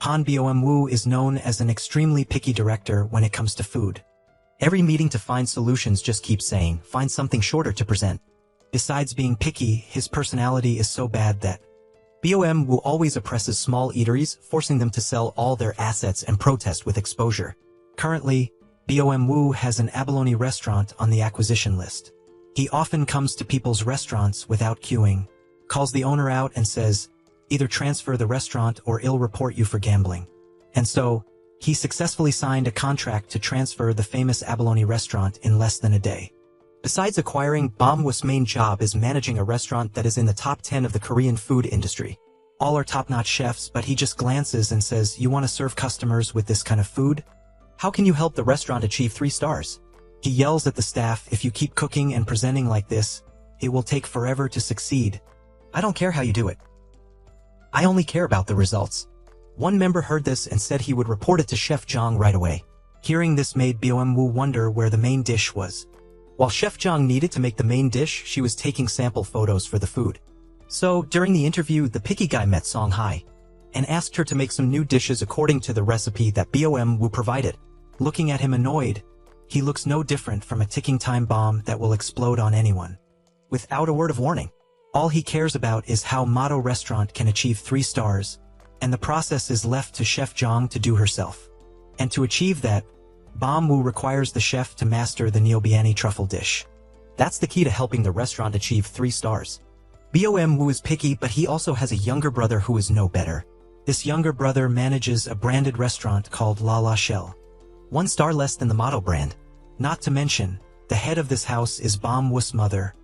Han Bom-woo is known as an extremely picky director when it comes to food. Every meeting to find solutions just keeps saying, find something shorter to present. Besides being picky, his personality is so bad that Bom-woo always oppresses small eateries, forcing them to sell all their assets and protest with exposure. Currently, Bom-woo has an abalone restaurant on the acquisition list. He often comes to people's restaurants without queuing, calls the owner out and says, either transfer the restaurant or I'll report you for gambling. And so, he successfully signed a contract to transfer the famous abalone restaurant in less than a day. Besides acquiring, Bom-woo's main job is managing a restaurant that is in the top 10 of the Korean food industry. All are top-notch chefs, but he just glances and says, you want to serve customers with this kind of food? How can you help the restaurant achieve 3 stars? He yells at the staff, if you keep cooking and presenting like this, it will take forever to succeed. I don't care how you do it. I only care about the results. One member heard this and said he would report it to Chef Jong right away. Hearing this made Bom-woo wonder where the main dish was. While Chef Jong needed to make the main dish, she was taking sample photos for the food. So, during the interview, the picky guy met Song Hai and asked her to make some new dishes according to the recipe that Bom-woo provided. Looking at him annoyed, he looks no different from a ticking time bomb that will explode on anyone. Without a word of warning, all he cares about is how Motto Restaurant can achieve 3 stars, and the process is left to Chef Jong to do herself. And to achieve that, Bom-woo requires the chef to master the Neobiani truffle dish. That's the key to helping the restaurant achieve 3 stars. Bom-woo is picky, but he also has a younger brother who is no better. This younger brother manages a branded restaurant called La La Shell. 1 star less than the Motto brand. Not to mention, the head of this house is Bom-woo's mother,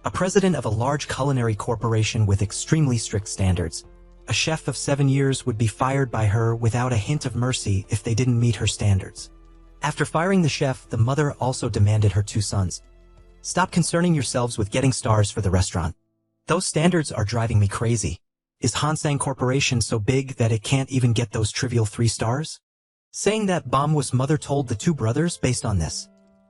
a president of a large culinary corporation with extremely strict standards. A chef of 7 years would be fired by her without a hint of mercy if they didn't meet her standards. After firing the chef, the mother also demanded her 2 sons. Stop concerning yourselves with getting stars for the restaurant. Those standards are driving me crazy. Is Hansang Corporation so big that it can't even get those trivial 3 stars? Saying that, Bom-woo's mother told the 2 brothers based on this.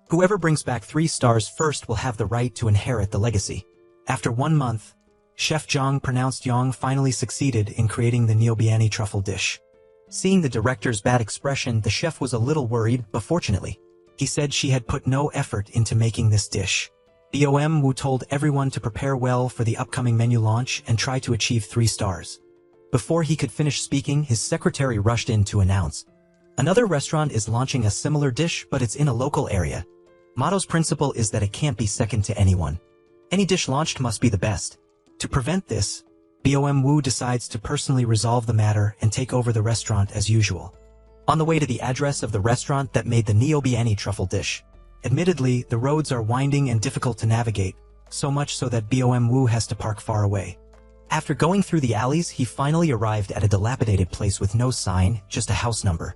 Whoever brings back 3 stars first will have the right to inherit the legacy. After 1 month, Chef Jong pronounced Yong finally succeeded in creating the Neobiani truffle dish. Seeing the director's bad expression, the chef was a little worried, but fortunately, he said she had put no effort into making this dish. Bom-woo told everyone to prepare well for the upcoming menu launch and try to achieve 3 stars. Before he could finish speaking, his secretary rushed in to announce, another restaurant is launching a similar dish, but it's in a local area. Motto's principle is that it can't be second to anyone. Any dish launched must be the best. To prevent this, Bom-woo decides to personally resolve the matter and take over the restaurant as usual. On the way to the address of the restaurant that made the Neobiani truffle dish. Admittedly, the roads are winding and difficult to navigate, so much so that Bom-woo has to park far away. After going through the alleys, he finally arrived at a dilapidated place with no sign, just a house number.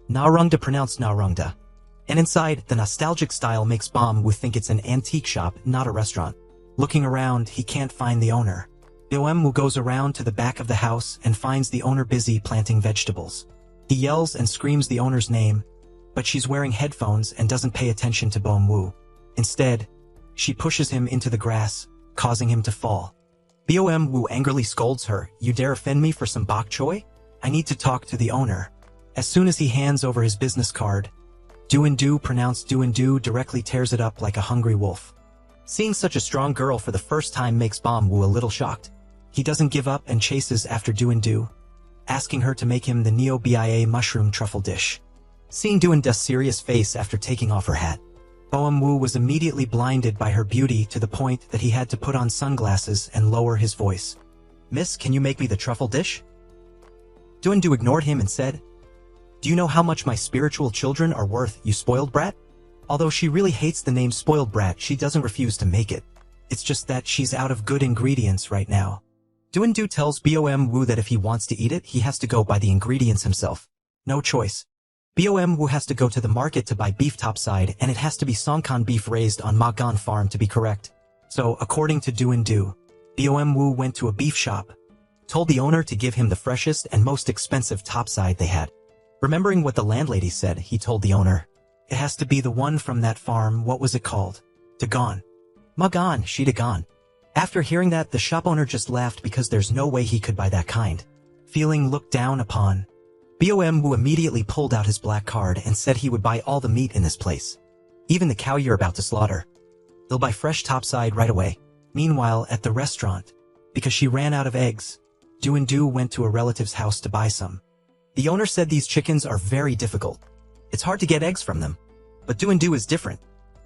Narongda pronounced Narongda. And inside, the nostalgic style makes Bom-woo think it's an antique shop, not a restaurant. Looking around, he can't find the owner. Bom-woo goes around to the back of the house and finds the owner busy planting vegetables. He yells and screams the owner's name, but she's wearing headphones and doesn't pay attention to Bom-woo. Instead, she pushes him into the grass, causing him to fall. Bom-woo angrily scolds her, you dare offend me for some bok choy? I need to talk to the owner. As soon as he hands over his business card, Do-in-do, pronounced Do-in-do, directly tears it up like a hungry wolf. Seeing such a strong girl for the first time makes Bom-woo a little shocked. He doesn't give up and chases after Do-in-do, asking her to make him the Neo-bia mushroom truffle dish. Seeing Do-in-do's serious face after taking off her hat, Bom-woo was immediately blinded by her beauty to the point that he had to put on sunglasses and lower his voice. Miss, can you make me the truffle dish? Do-in-do ignored him and said, do you know how much my spiritual children are worth, you spoiled brat? Although she really hates the name spoiled brat, she doesn't refuse to make it. It's just that she's out of good ingredients right now. Do-in-do tells Bom-woo that if he wants to eat it, he has to go buy the ingredients himself. No choice. Bom-woo has to go to the market to buy beef topside, and it has to be Songkon beef raised on Magan farm to be correct. So, according to Do-in-do, Bom-woo went to a beef shop, told the owner to give him the freshest and most expensive topside they had. Remembering what the landlady said, he told the owner, it has to be the one from that farm. What was it called? Dagon. Magan, she Dagon. After hearing that, the shop owner just laughed because there's no way he could buy that kind. Feeling looked down upon, Bom Wu immediately pulled out his black card and said he would buy all the meat in this place. Even the cow you're about to slaughter. They'll buy fresh topside right away. Meanwhile, at the restaurant, because she ran out of eggs, Du went to a relative's house to buy some. The owner said these chickens are very difficult. It's hard to get eggs from them. But Du is different.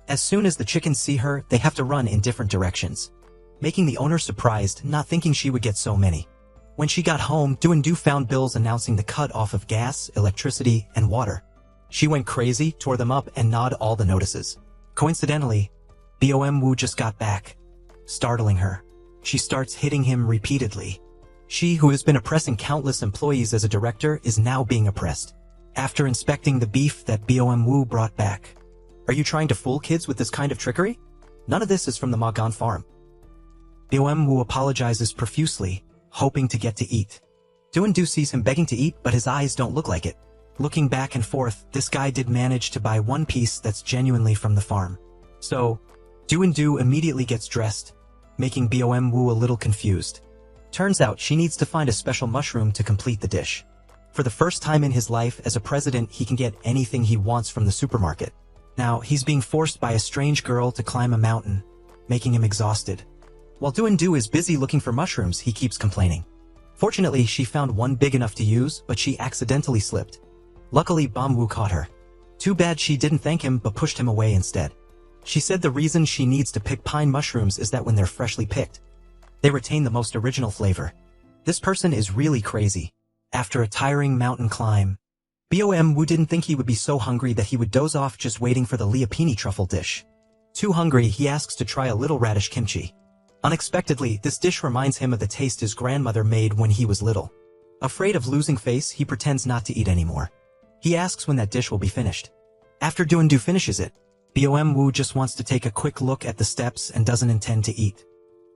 As soon as the chickens see her, they have to run in different directions, making the owner surprised, not thinking she would get so many. When she got home, Du found bills announcing the cut off of gas, electricity, and water. She went crazy, tore them up, and gnawed all the notices. Coincidentally, Bom Wu just got back, startling her. She starts hitting him repeatedly. She, who has been oppressing countless employees as a director, is now being oppressed. After inspecting the beef that Bom Wu brought back. Are you trying to fool kids with this kind of trickery? None of this is from the Magan farm. Bom Wu apologizes profusely, hoping to get to eat. Du sees him begging to eat, but his eyes don't look like it. Looking back and forth, this guy did manage to buy one piece that's genuinely from the farm. So, Du immediately gets dressed, making Bom Wu a little confused. Turns out she needs to find a special mushroom to complete the dish. For the first time in his life as a president, he can get anything he wants from the supermarket. Now, he's being forced by a strange girl to climb a mountain, making him exhausted. While Du is busy looking for mushrooms, he keeps complaining. Fortunately, she found one big enough to use, but she accidentally slipped. Luckily, Bom Wu caught her. Too bad she didn't thank him but pushed him away instead. She said the reason she needs to pick pine mushrooms is that when they're freshly picked, they retain the most original flavor. This person is really crazy. After a tiring mountain climb, Bom Wu didn't think he would be so hungry that he would doze off just waiting for the liapini truffle dish. Too hungry, he asks to try a little radish kimchi. Unexpectedly, this dish reminds him of the taste his grandmother made when he was little. Afraid of losing face, he pretends not to eat anymore. He asks when that dish will be finished. After Du finishes it, Bom Wu just wants to take a quick look at the steps and doesn't intend to eat.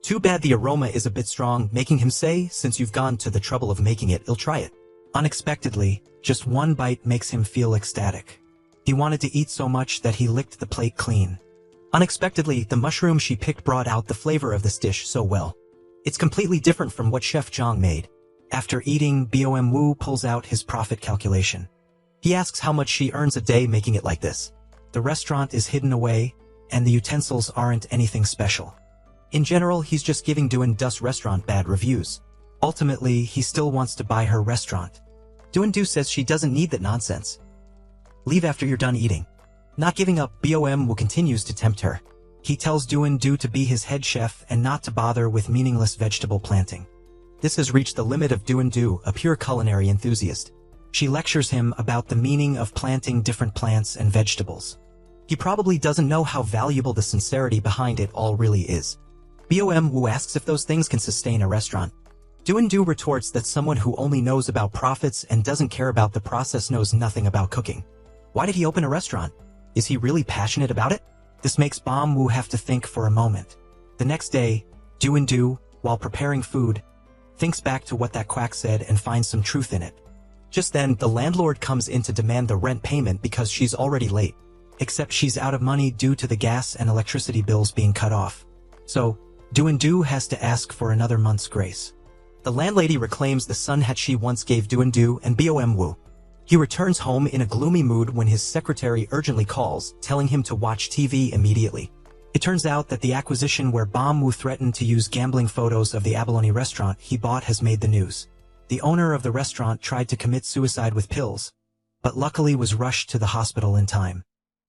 Too bad the aroma is a bit strong, making him say, since you've gone to the trouble of making it, he'll try it. Unexpectedly, just one bite makes him feel ecstatic. He wanted to eat so much that he licked the plate clean. Unexpectedly, the mushroom she picked brought out the flavor of this dish so well. It's completely different from what Chef Zhang made. After eating, Bom Wu pulls out his profit calculation. He asks how much she earns a day making it like this. The restaurant is hidden away, and the utensils aren't anything special. In general, he's just giving Du's restaurant bad reviews. Ultimately, he still wants to buy her restaurant. Du says she doesn't need that nonsense. Leave after you're done eating. Not giving up, Bom Wu continues to tempt her. He tells Du to be his head chef and not to bother with meaningless vegetable planting. This has reached the limit of Du, a pure culinary enthusiast. She lectures him about the meaning of planting different plants and vegetables. He probably doesn't know how valuable the sincerity behind it all really is. Bom Wu asks if those things can sustain a restaurant. Du retorts that someone who only knows about profits and doesn't care about the process knows nothing about cooking. Why did he open a restaurant? Is he really passionate about it? This makes Bom Wu have to think for a moment. The next day, Du, while preparing food, thinks back to what that quack said and finds some truth in it. Just then, the landlord comes in to demand the rent payment because she's already late. Except she's out of money due to the gas and electricity bills being cut off. So, Du has to ask for another month's grace. The landlady reclaims the sun hat she once gave Du and Bom Wu. He returns home in a gloomy mood when his secretary urgently calls, telling him to watch TV immediately. It turns out that the acquisition where Bom Wu threatened to use gambling photos of the abalone restaurant he bought has made the news. The owner of the restaurant tried to commit suicide with pills, but luckily was rushed to the hospital in time.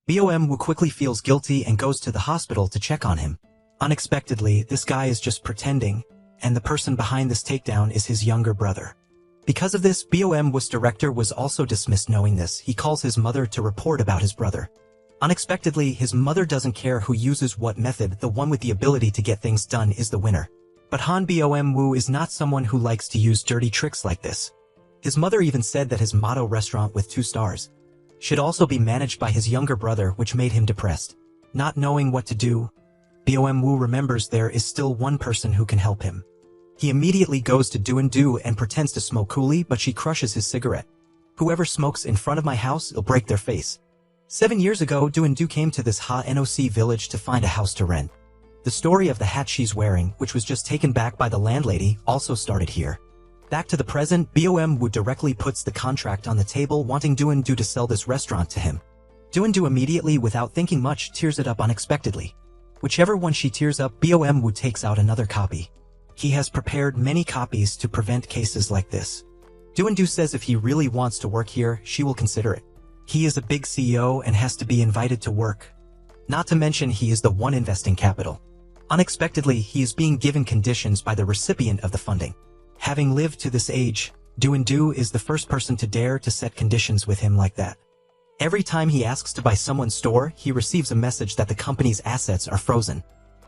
Bom Wu quickly feels guilty and goes to the hospital to check on him. Unexpectedly, this guy is just pretending, and the person behind this takedown is his younger brother. Because of this, Bom Wu's director was also dismissed. Knowing this, he calls his mother to report about his brother. Unexpectedly, his mother doesn't care who uses what method, the one with the ability to get things done is the winner. But Bom Wu is not someone who likes to use dirty tricks like this. His mother even said that his motto restaurant with 2 stars should also be managed by his younger brother, which made him depressed. Not knowing what to do, Bom Wu remembers there is still one person who can help him. He immediately goes to Du and pretends to smoke coolly, but she crushes his cigarette. Whoever smokes in front of my house, it'll break their face. 7 years ago, Du came to this Ha-Noc village to find a house to rent. The story of the hat she's wearing, which was just taken back by the landlady, also started here. Back to the present, Bom Woo directly puts the contract on the table, wanting Do to sell this restaurant to him. Do immediately, without thinking much, tears it up unexpectedly. Whichever one she tears up, Bom Woo takes out another copy. He has prepared many copies to prevent cases like this. Do says if he really wants to work here, she will consider it. He is a big CEO and has to be invited to work. Not to mention he is the one investing capital. Unexpectedly, he is being given conditions by the recipient of the funding. Having lived to this age, Do is the first person to dare to set conditions with him like that. Every time he asks to buy someone's store, he receives a message that the company's assets are frozen.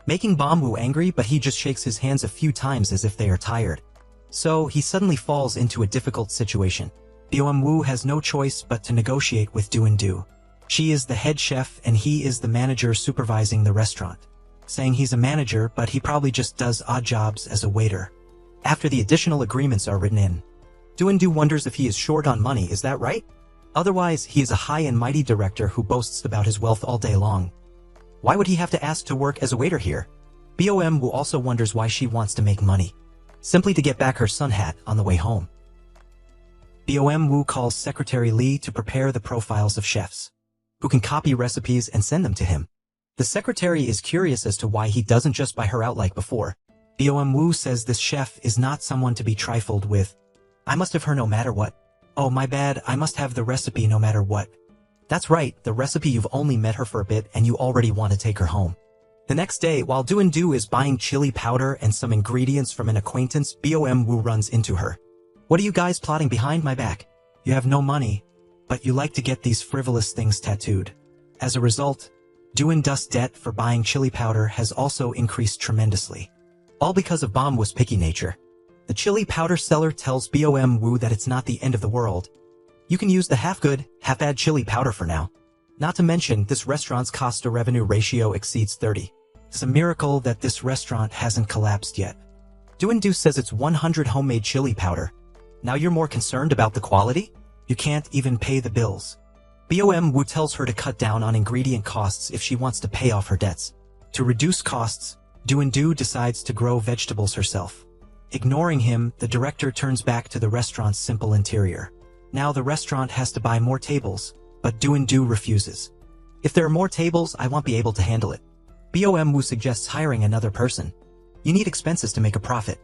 Making Bom Woo angry, but he just shakes his hands a few times as if they are tired. So, he suddenly falls into a difficult situation. Bom Woo has no choice but to negotiate with Do. She is the head chef and he is the manager supervising the restaurant. Saying he's a manager, but he probably just does odd jobs as a waiter. After the additional agreements are written in, Do wonders if he is short on money, is that right? Otherwise, he is a high and mighty director who boasts about his wealth all day long. Why would he have to ask to work as a waiter here? Bom Woo also wonders why she wants to make money. Simply to get back her sun hat on the way home. Bom Woo calls Secretary Lee to prepare the profiles of chefs, who can copy recipes and send them to him. The secretary is curious as to why he doesn't just buy her out like before. Bom Woo says this chef is not someone to be trifled with. I must have her no matter what. Oh my bad, I must have the recipe no matter what. That's right, the recipe. You've only met her for a bit and you already want to take her home. The next day, while Do is buying chili powder and some ingredients from an acquaintance, Bom Woo runs into her. What are you guys plotting behind my back? You have no money, but you like to get these frivolous things tattooed. As a result, Do's debt for buying chili powder has also increased tremendously. All because of Bom Woo's picky nature. The chili powder seller tells Bom Woo that it's not the end of the world. You can use the half-good, half-bad chili powder for now. Not to mention, this restaurant's cost-to-revenue ratio exceeds 30. It's a miracle that this restaurant hasn't collapsed yet. Do says it's 100 homemade chili powder. Now you're more concerned about the quality? You can't even pay the bills. Bom Woo tells her to cut down on ingredient costs if she wants to pay off her debts. To reduce costs, Do decides to grow vegetables herself. Ignoring him, the director turns back to the restaurant's simple interior. Now the restaurant has to buy more tables, but Do refuses. If there are more tables, I won't be able to handle it. Bom Woo suggests hiring another person. You need expenses to make a profit.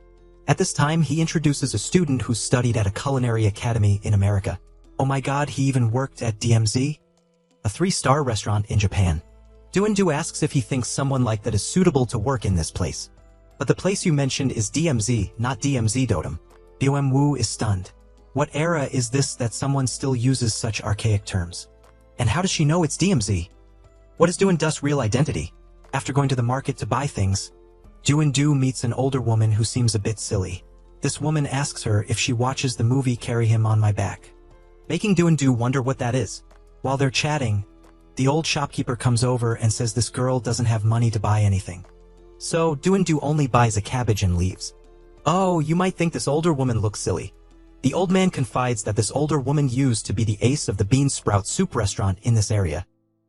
At this time, he introduces a student who studied at a culinary academy in America. Oh my god, he even worked at DMZ? A 3-star restaurant in Japan. Do asks if he thinks someone like that is suitable to work in this place. But the place you mentioned is DMZ, not DMZ Dotum. Bom Woo is stunned. What era is this that someone still uses such archaic terms? And how does she know it's DMZ? What is Do's real identity? After going to the market to buy things, Do meets an older woman who seems a bit silly. This woman asks her if she watches the movie Carry Him on My Back, making Do wonder what that is. While they're chatting, the old shopkeeper comes over and says this girl doesn't have money to buy anything. So Do only buys a cabbage and leaves. Oh, you might think this older woman looks silly. The old man confides that this older woman used to be the ace of the bean sprout soup restaurant in this area.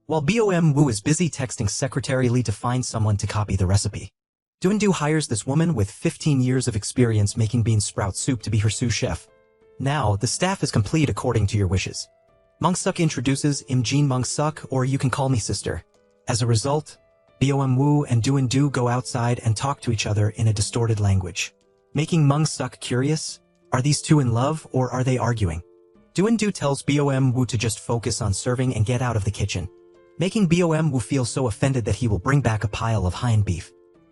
While Bom Woo is busy texting Secretary Lee to find someone to copy the recipe, Do hires this woman with 15 years of experience making bean sprout soup to be her sous chef. Now, the staff is complete according to your wishes. Mung-suk introduces Im-jin Mung-suk, or you can call me sister. As a result, Bom Woo and Do go outside and talk to each other in a distorted language. Making Mung-suk curious, are these two in love or are they arguing? Do tells Bom Woo to just focus on serving and get out of the kitchen, making Bom Woo feel so offended that he will bring back a pile of hind beef.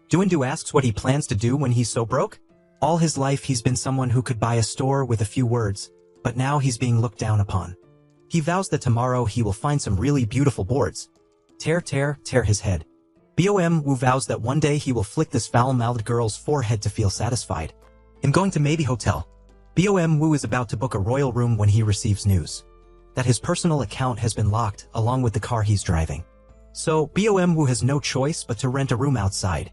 Do asks what he plans to do when he's so broke. All his life he's been someone who could buy a store with a few words, but now he's being looked down upon. He vows that tomorrow he will find some really beautiful boards. Tear his head. Bom Woo vows that one day he will flick this foul-mouthed girl's forehead to feel satisfied. I'm going to maybe hotel. Bom Woo is about to book a royal room when he receives news that his personal account has been locked along with the car he's driving. So Bom Woo has no choice but to rent a room outside.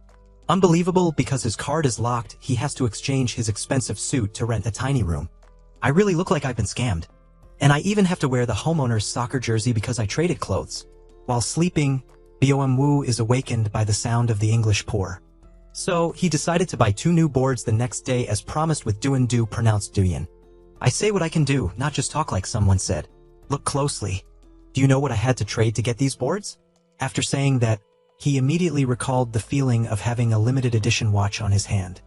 Unbelievable, because his card is locked, he has to exchange his expensive suit to rent a tiny room. I really look like I've been scammed. And I even have to wear the homeowner's soccer jersey because I traded clothes. While sleeping, Bom Woo is awakened by the sound of the English pour. So, he decided to buy 2 new boards the next day as promised with do pronounced Duyan. I say what I can do, not just talk like someone said. Look closely. Do you know what I had to trade to get these boards? After saying that, he immediately recalled the feeling of having a limited edition watch on his hand.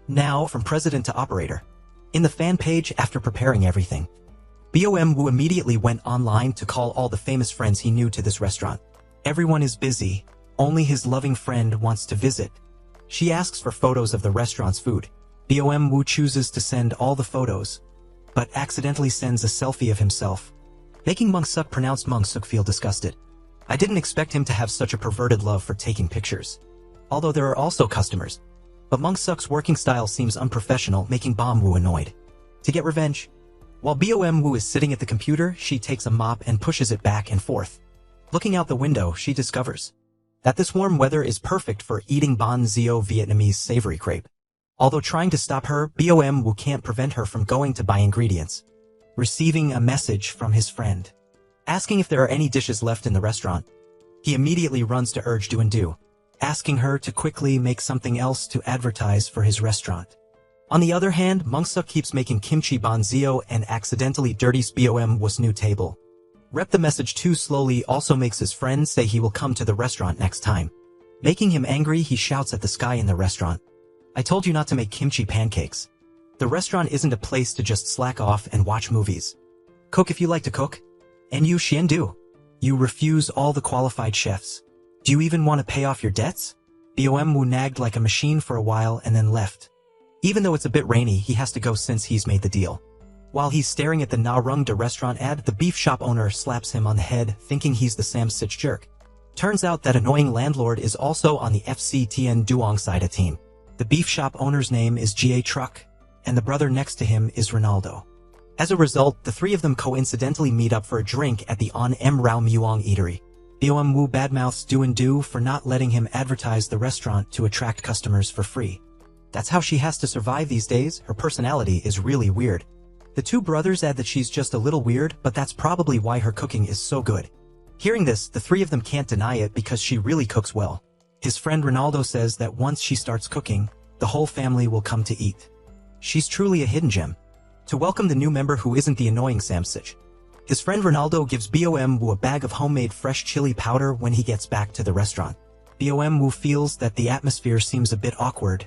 Now, from president to operator. In the fan page, after preparing everything, Bom Woo immediately went online to call all the famous friends he knew to this restaurant. Everyone is busy, only his loving friend wants to visit. She asks for photos of the restaurant's food. Bom Woo chooses to send all the photos, but accidentally sends a selfie of himself, making Mung-suk pronounced Mung-suk feel disgusted. I didn't expect him to have such a perverted love for taking pictures. Although there are also customers, but Mung-suk's working style seems unprofessional, making Bom Woo annoyed. To get revenge, while Bom Woo is sitting at the computer, she takes a mop and pushes it back and forth. Looking out the window, she discovers that this warm weather is perfect for eating Bon Zio Vietnamese savory crepe. Although trying to stop her, Bom Woo can't prevent her from going to buy ingredients. Receiving a message from his friend, asking if there are any dishes left in the restaurant. He immediately runs to urge Do, asking her to quickly make something else to advertise for his restaurant. On the other hand, Mung-suk keeps making kimchi bonzio and accidentally dirties Bom Woo's new table. Rep the message too slowly also makes his friend say he will come to the restaurant next time. Making him angry, he shouts at the sky in the restaurant. I told you not to make kimchi pancakes. The restaurant isn't a place to just slack off and watch movies. Cook if you like to cook. And you Do, you refuse all the qualified chefs. Do you even want to pay off your debts? Bom Woo nagged like a machine for a while and then left. Even though it's a bit rainy, he has to go since he's made the deal. While he's staring at the Na Rung De restaurant ad, the beef shop owner slaps him on the head, thinking he's the Sam Sich jerk. Turns out that annoying landlord is also on the FC Tien Duong side of team. The beef shop owner's name is Ga Truck, and the brother next to him is Ronaldo. As a result, the 3 of them coincidentally meet up for a drink at the On M Rao Muong Eatery. Bom Woo badmouths Do for not letting him advertise the restaurant to attract customers for free. That's how she has to survive these days. Her personality is really weird. The 2 brothers add that she's just a little weird, but that's probably why her cooking is so good. Hearing this, the 3 of them can't deny it because she really cooks well. His friend Ronaldo says that once she starts cooking, the whole family will come to eat. She's truly a hidden gem. To welcome the new member who isn't the annoying Sam Sich, his friend Ronaldo gives Bom Woo a bag of homemade fresh chili powder when he gets back to the restaurant. Bom Woo feels that the atmosphere seems a bit awkward.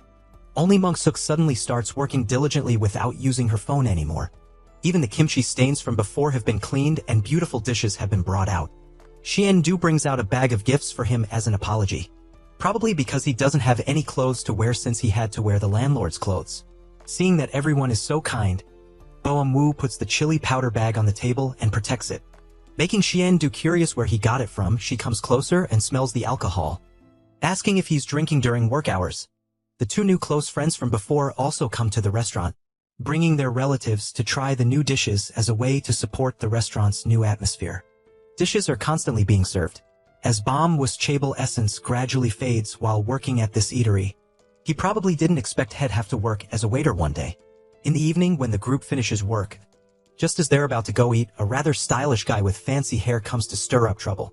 Only Mung-suk suddenly starts working diligently without using her phone anymore. Even the kimchi stains from before have been cleaned and beautiful dishes have been brought out. Do brings out a bag of gifts for him as an apology. Probably because he doesn't have any clothes to wear since he had to wear the landlord's clothes. Seeing that everyone is so kind, Bom Woo puts the chili powder bag on the table and protects it. Making Do curious where he got it from, she comes closer and smells the alcohol, asking if he's drinking during work hours. The 2 new close friends from before also come to the restaurant, bringing their relatives to try the new dishes as a way to support the restaurant's new atmosphere. Dishes are constantly being served, as Bom Woo's chaebol essence gradually fades while working at this eatery. He probably didn't expect he'd have to work as a waiter one day. In the evening when the group finishes work, just as they're about to go eat, a rather stylish guy with fancy hair comes to stir up trouble.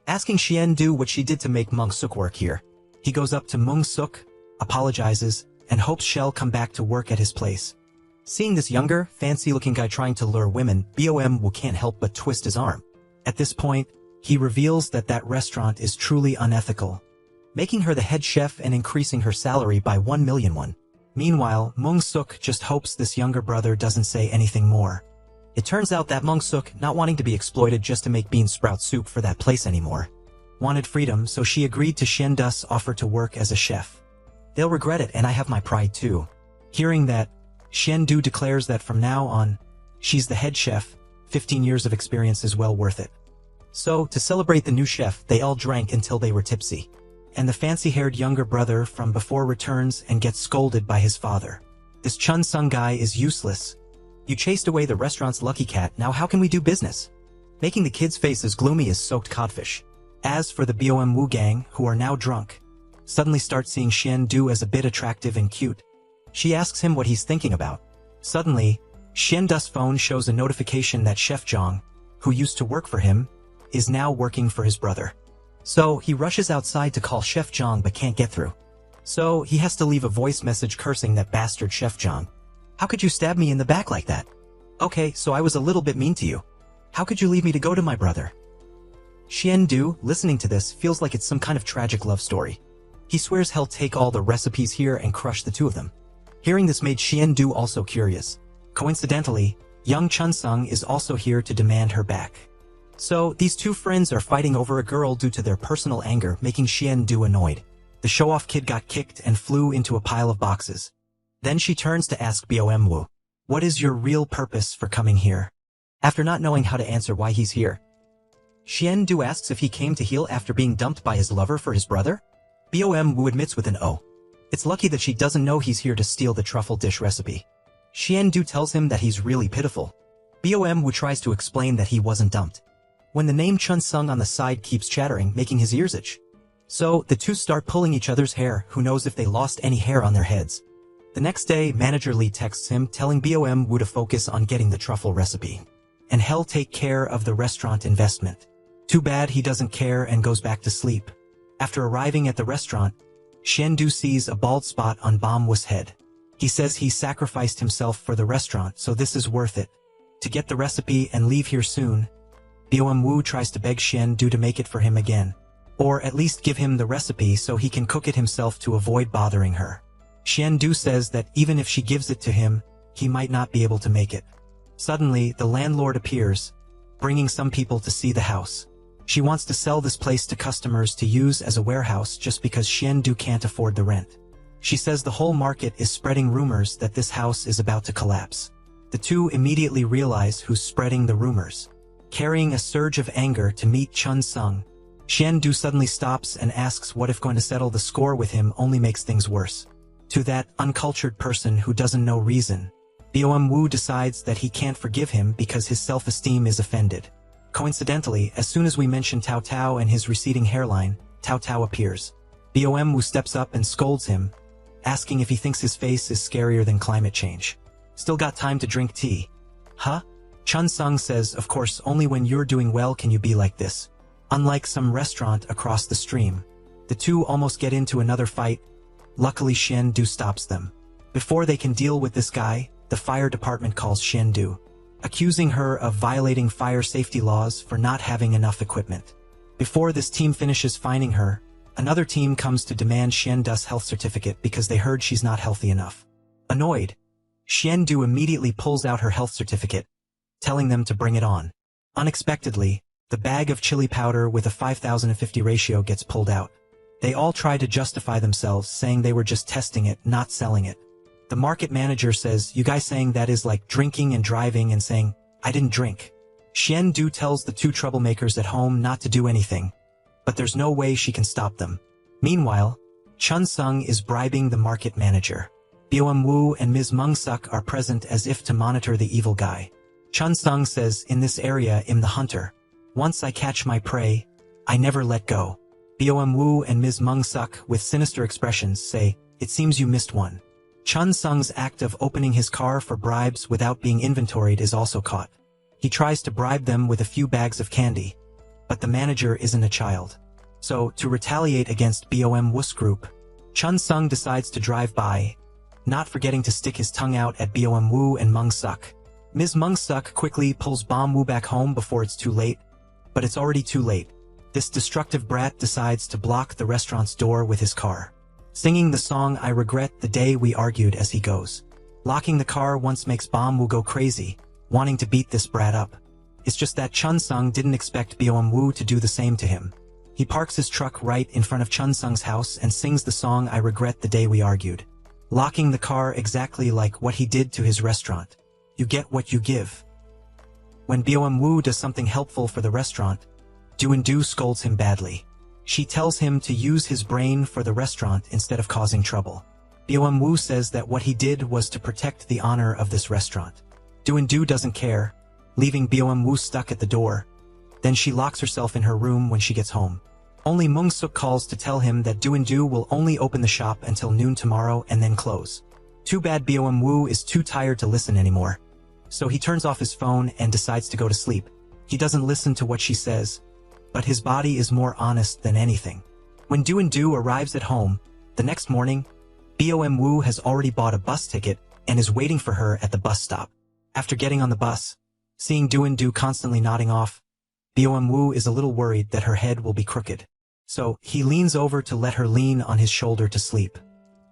Asking Do what she did to make Mung-suk work here. He goes up to Mung-suk, apologizes, and hopes she'll come back to work at his place. Seeing this younger, fancy-looking guy trying to lure women, Bom Woo can't help but twist his arm. At this point, he reveals that that restaurant is truly unethical, making her the head chef and increasing her salary by 1 million won. Meanwhile, Mung-suk just hopes this younger brother doesn't say anything more. It turns out that Mung-suk, not wanting to be exploited just to make bean sprout soup for that place anymore, wanted freedom, so she agreed to Shen-du's offer to work as a chef. They'll regret it, and I have my pride too. Hearing that, Shen-du declares that from now on, she's the head chef. 15 years of experience is well worth it. So, to celebrate the new chef, they all drank until they were tipsy. And the fancy-haired younger brother from before returns and gets scolded by his father. This Chun-sung guy is useless. You chased away the restaurant's lucky cat, now how can we do business? Making the kids' faces gloomy as soaked codfish. As for the Bom Woo gang, who are now drunk, suddenly start seeing Shen-du as a bit attractive and cute. She asks him what he's thinking about. Suddenly, Shen-du's phone shows a notification that Chef Zhang, who used to work for him, is now working for his brother. So, he rushes outside to call Chef Zhang but can't get through. So he has to leave a voice message cursing that bastard Chef John. How could you stab me in the back like that? Okay, so I was a little bit mean to you. How could you leave me to go to my brother? Xian-du, listening to this, feels like it's some kind of tragic love story. He swears he'll take all the recipes here and crush the two of them. Hearing this made Xian-du also curious. Coincidentally, young Chun-sung is also here to demand her back. So, these two friends are fighting over a girl due to their personal anger, making Xian-du annoyed. The show-off kid got kicked and flew into a pile of boxes. Then she turns to ask Bom-woo, "What is your real purpose for coming here?" After not knowing how to answer why he's here, Xian-du asks if he came to heal after being dumped by his lover for his brother. Bom-woo admits with an "oh." It's lucky that she doesn't know he's here to steal the truffle dish recipe. Xian-du tells him that he's really pitiful. Bom-woo tries to explain that he wasn't dumped, when the name Chun-sung on the side keeps chattering, making his ears itch. So, the two start pulling each other's hair, who knows if they lost any hair on their heads. The next day, Manager Lee texts him telling Bom-woo to focus on getting the truffle recipe, and he'll take care of the restaurant investment. Too bad he doesn't care and goes back to sleep. After arriving at the restaurant, Xian-du sees a bald spot on Bom-woo's head. He says he sacrificed himself for the restaurant, so this is worth it. To get the recipe and leave here soon, Bom-woo tries to beg Xian-du to make it for him again, or at least give him the recipe so he can cook it himself to avoid bothering her. Xian-du says that even if she gives it to him, he might not be able to make it. Suddenly, the landlord appears, bringing some people to see the house. She wants to sell this place to customers to use as a warehouse just because Xian-du can't afford the rent. She says the whole market is spreading rumors that this house is about to collapse. The two immediately realize who's spreading the rumors. Carrying a surge of anger to meet Chun-sung, Xian-du suddenly stops and asks what if going to settle the score with him only makes things worse. To that uncultured person who doesn't know reason, Bom-woo decides that he can't forgive him because his self-esteem is offended. Coincidentally, as soon as we mention Tao Tao and his receding hairline, Tao Tao appears. Bom-woo steps up and scolds him, asking if he thinks his face is scarier than climate change. Still got time to drink tea? Huh? Chun-sung says, of course, only when you're doing well can you be like this. Unlike some restaurant across the stream, the two almost get into another fight. Luckily Xian-du stops them. Before they can deal with this guy, the fire department calls Xian-du, accusing her of violating fire safety laws for not having enough equipment. Before this team finishes fining her, another team comes to demand Xian-du's health certificate because they heard she's not healthy enough. Annoyed, Xian-du immediately pulls out her health certificate, telling them to bring it on. Unexpectedly, the bag of chili powder with a 5050 ratio gets pulled out. They all try to justify themselves, saying they were just testing it, not selling it. The market manager says, "You guys saying that is like drinking and driving and saying, I didn't drink." Xian-du tells the two troublemakers at home not to do anything, but there's no way she can stop them. Meanwhile, Chun-sung is bribing the market manager. Bom-woo and Ms. Mung-suk are present as if to monitor the evil guy. Chun-sung says, "In this area I'm the hunter. Once I catch my prey, I never let go." Bom-woo and Ms. Mung-suk, with sinister expressions, say, "It seems you missed one." Chun-sung's act of opening his car for bribes without being inventoried is also caught. He tries to bribe them with a few bags of candy, but the manager isn't a child. So, to retaliate against Bom-woo's group, Chun-sung decides to drive by, not forgetting to stick his tongue out at Bom-woo and Mung-suk. Ms. Mung-suk quickly pulls Bom-woo back home before it's too late, but it's already too late. This destructive brat decides to block the restaurant's door with his car, singing the song "I Regret the Day We Argued" as he goes. Locking the car once makes Bom-woo go crazy, wanting to beat this brat up. It's just that Chun-sung didn't expect Bom-woo to do the same to him. He parks his truck right in front of Chun-sung's house and sings the song "I Regret the Day We Argued," locking the car exactly like what he did to his restaurant. You get what you give. When Bom-woo does something helpful for the restaurant, Do-in-do scolds him badly. She tells him to use his brain for the restaurant instead of causing trouble. Bom-woo says that what he did was to protect the honor of this restaurant. Do-in-do doesn't care, leaving Bom-woo stuck at the door. Then she locks herself in her room when she gets home. Only Mung-suk calls to tell him that Do-in-do will only open the shop until noon tomorrow and then close. Too bad Bom-woo is too tired to listen anymore. So he turns off his phone and decides to go to sleep. He doesn't listen to what she says, but his body is more honest than anything. When Do-in-do arrives at home, The next morning, Bom Woo has already bought a bus ticket and is waiting for her at the bus stop. After getting on the bus, seeing Do constantly nodding off, Bom Woo is a little worried that her head will be crooked. So, he leans over to let her lean on his shoulder to sleep.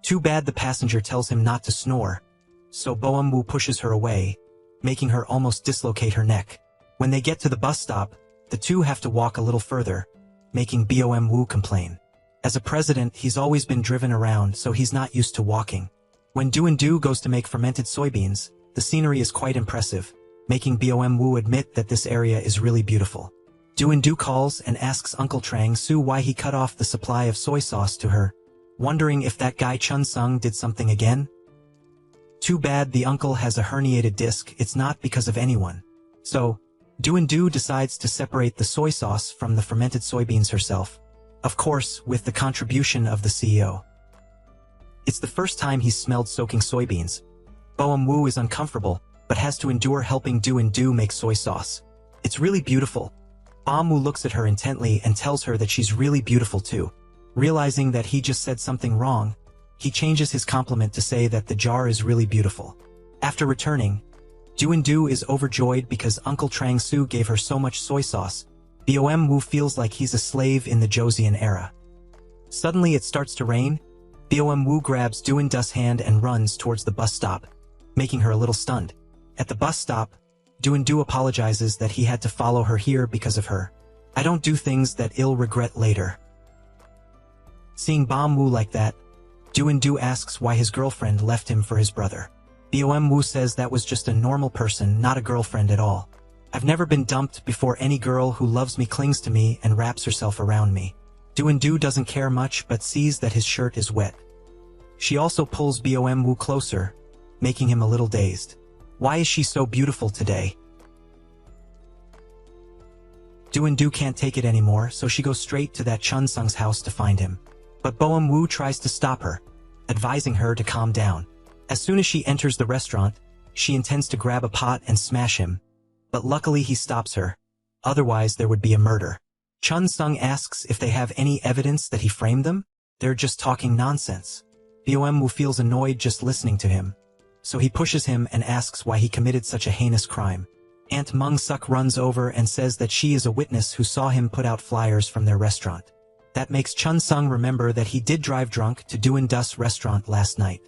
Too bad the passenger tells him not to snore, so Bom Woo pushes her away, making her almost dislocate her neck. When they get to the bus stop, the two have to walk a little further, making Bom Woo complain. As a president, he's always been driven around, so he's not used to walking. When Do goes to make fermented soybeans, the scenery is quite impressive, making Bom Woo admit that this area is really beautiful. Do calls and asks Uncle Trang Soo why he cut off the supply of soy sauce to her, wondering if that guy Chun Sung did something again. Too bad the uncle has a herniated disc, it's not because of anyone. So, Do decides to separate the soy sauce from the fermented soybeans herself. Of course, with the contribution of the CEO. It's the first time he's smelled soaking soybeans. Bom Woo is uncomfortable, but has to endure helping Do make soy sauce. It's really beautiful. Bom Woo looks at her intently and tells her that she's really beautiful too. Realizing that he just said something wrong, he changes his compliment to say that the jar is really beautiful. After returning, Do is overjoyed because Uncle Trang Soo gave her so much soy sauce. Bom Woo feels like he's a slave in the Joseon era. Suddenly it starts to rain. Bom Woo grabs Do's hand and runs towards the bus stop, making her a little stunned. At the bus stop, Do apologizes that he had to follow her here because of her. I don't do things that I'll regret later. Seeing Bom Woo like that, Do asks why his girlfriend left him for his brother. Bom Woo says that was just a normal person, not a girlfriend at all. I've never been dumped before. Any girl who loves me clings to me and wraps herself around me. Do doesn't care much but sees that his shirt is wet. She also pulls Bom Woo closer, making him a little dazed. Why is she so beautiful today? Do can't take it anymore, so she goes straight to that Chun Sung's house to find him. But Bom Woo tries to stop her, advising her to calm down. As soon as she enters the restaurant, she intends to grab a pot and smash him. But luckily he stops her. Otherwise there would be a murder. Chun Sung asks if they have any evidence that he framed them. They're just talking nonsense. Bom Woo feels annoyed just listening to him. So he pushes him and asks why he committed such a heinous crime. Aunt Mung Suk runs over and says that she is a witness who saw him put out flyers from their restaurant. That makes Chun Sung remember that he did drive drunk to Do's restaurant last night.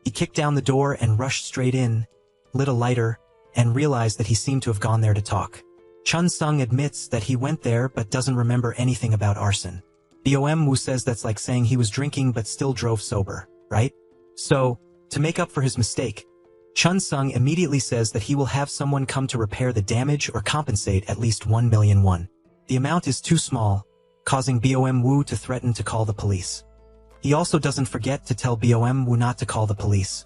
He kicked down the door and rushed straight in, lit a lighter, and realized that he seemed to have gone there to talk. Chun Sung admits that he went there but doesn't remember anything about arson. Bom Woo says that's like saying he was drinking but still drove sober, right? So, to make up for his mistake, Chun Sung immediately says that he will have someone come to repair the damage or compensate at least 1 million won. The amount is too small, causing Bom Woo to threaten to call the police. He also doesn't forget to tell Bom Woo not to call the police.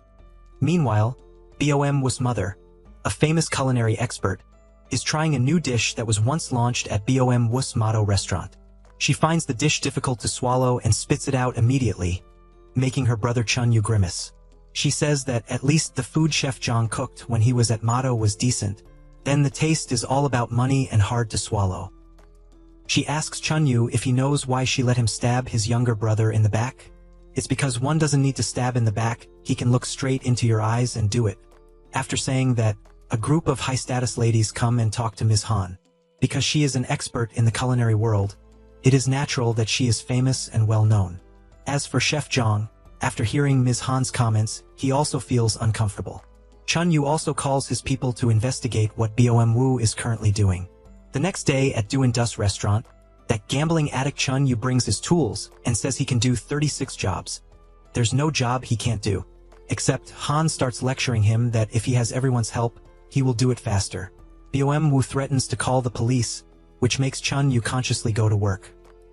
Meanwhile, Bom Woo's mother, a famous culinary expert, is trying a new dish that was once launched at Bom Woo's motto restaurant. She finds the dish difficult to swallow and spits it out immediately, making her brother Chun Yu grimace. She says that at least the food Chef Jong cooked when he was at Motto was decent, then the taste is all about money and hard to swallow. She asks Chun Yu if he knows why she let him stab his younger brother in the back. It's because one doesn't need to stab in the back, he can look straight into your eyes and do it. After saying that, a group of high-status ladies come and talk to Ms. Han. Because she is an expert in the culinary world, it is natural that she is famous and well-known. As for Chef Jong, after hearing Ms. Han's comments, he also feels uncomfortable. Chun Yu also calls his people to investigate what Bom Woo is currently doing. The next day at Do's restaurant, that gambling addict Chun Yu brings his tools and says he can do 36 jobs. There's no job he can't do. Except Han starts lecturing him that if he has everyone's help, he will do it faster. Bom Woo threatens to call the police, which makes Chun Yu consciously go to work.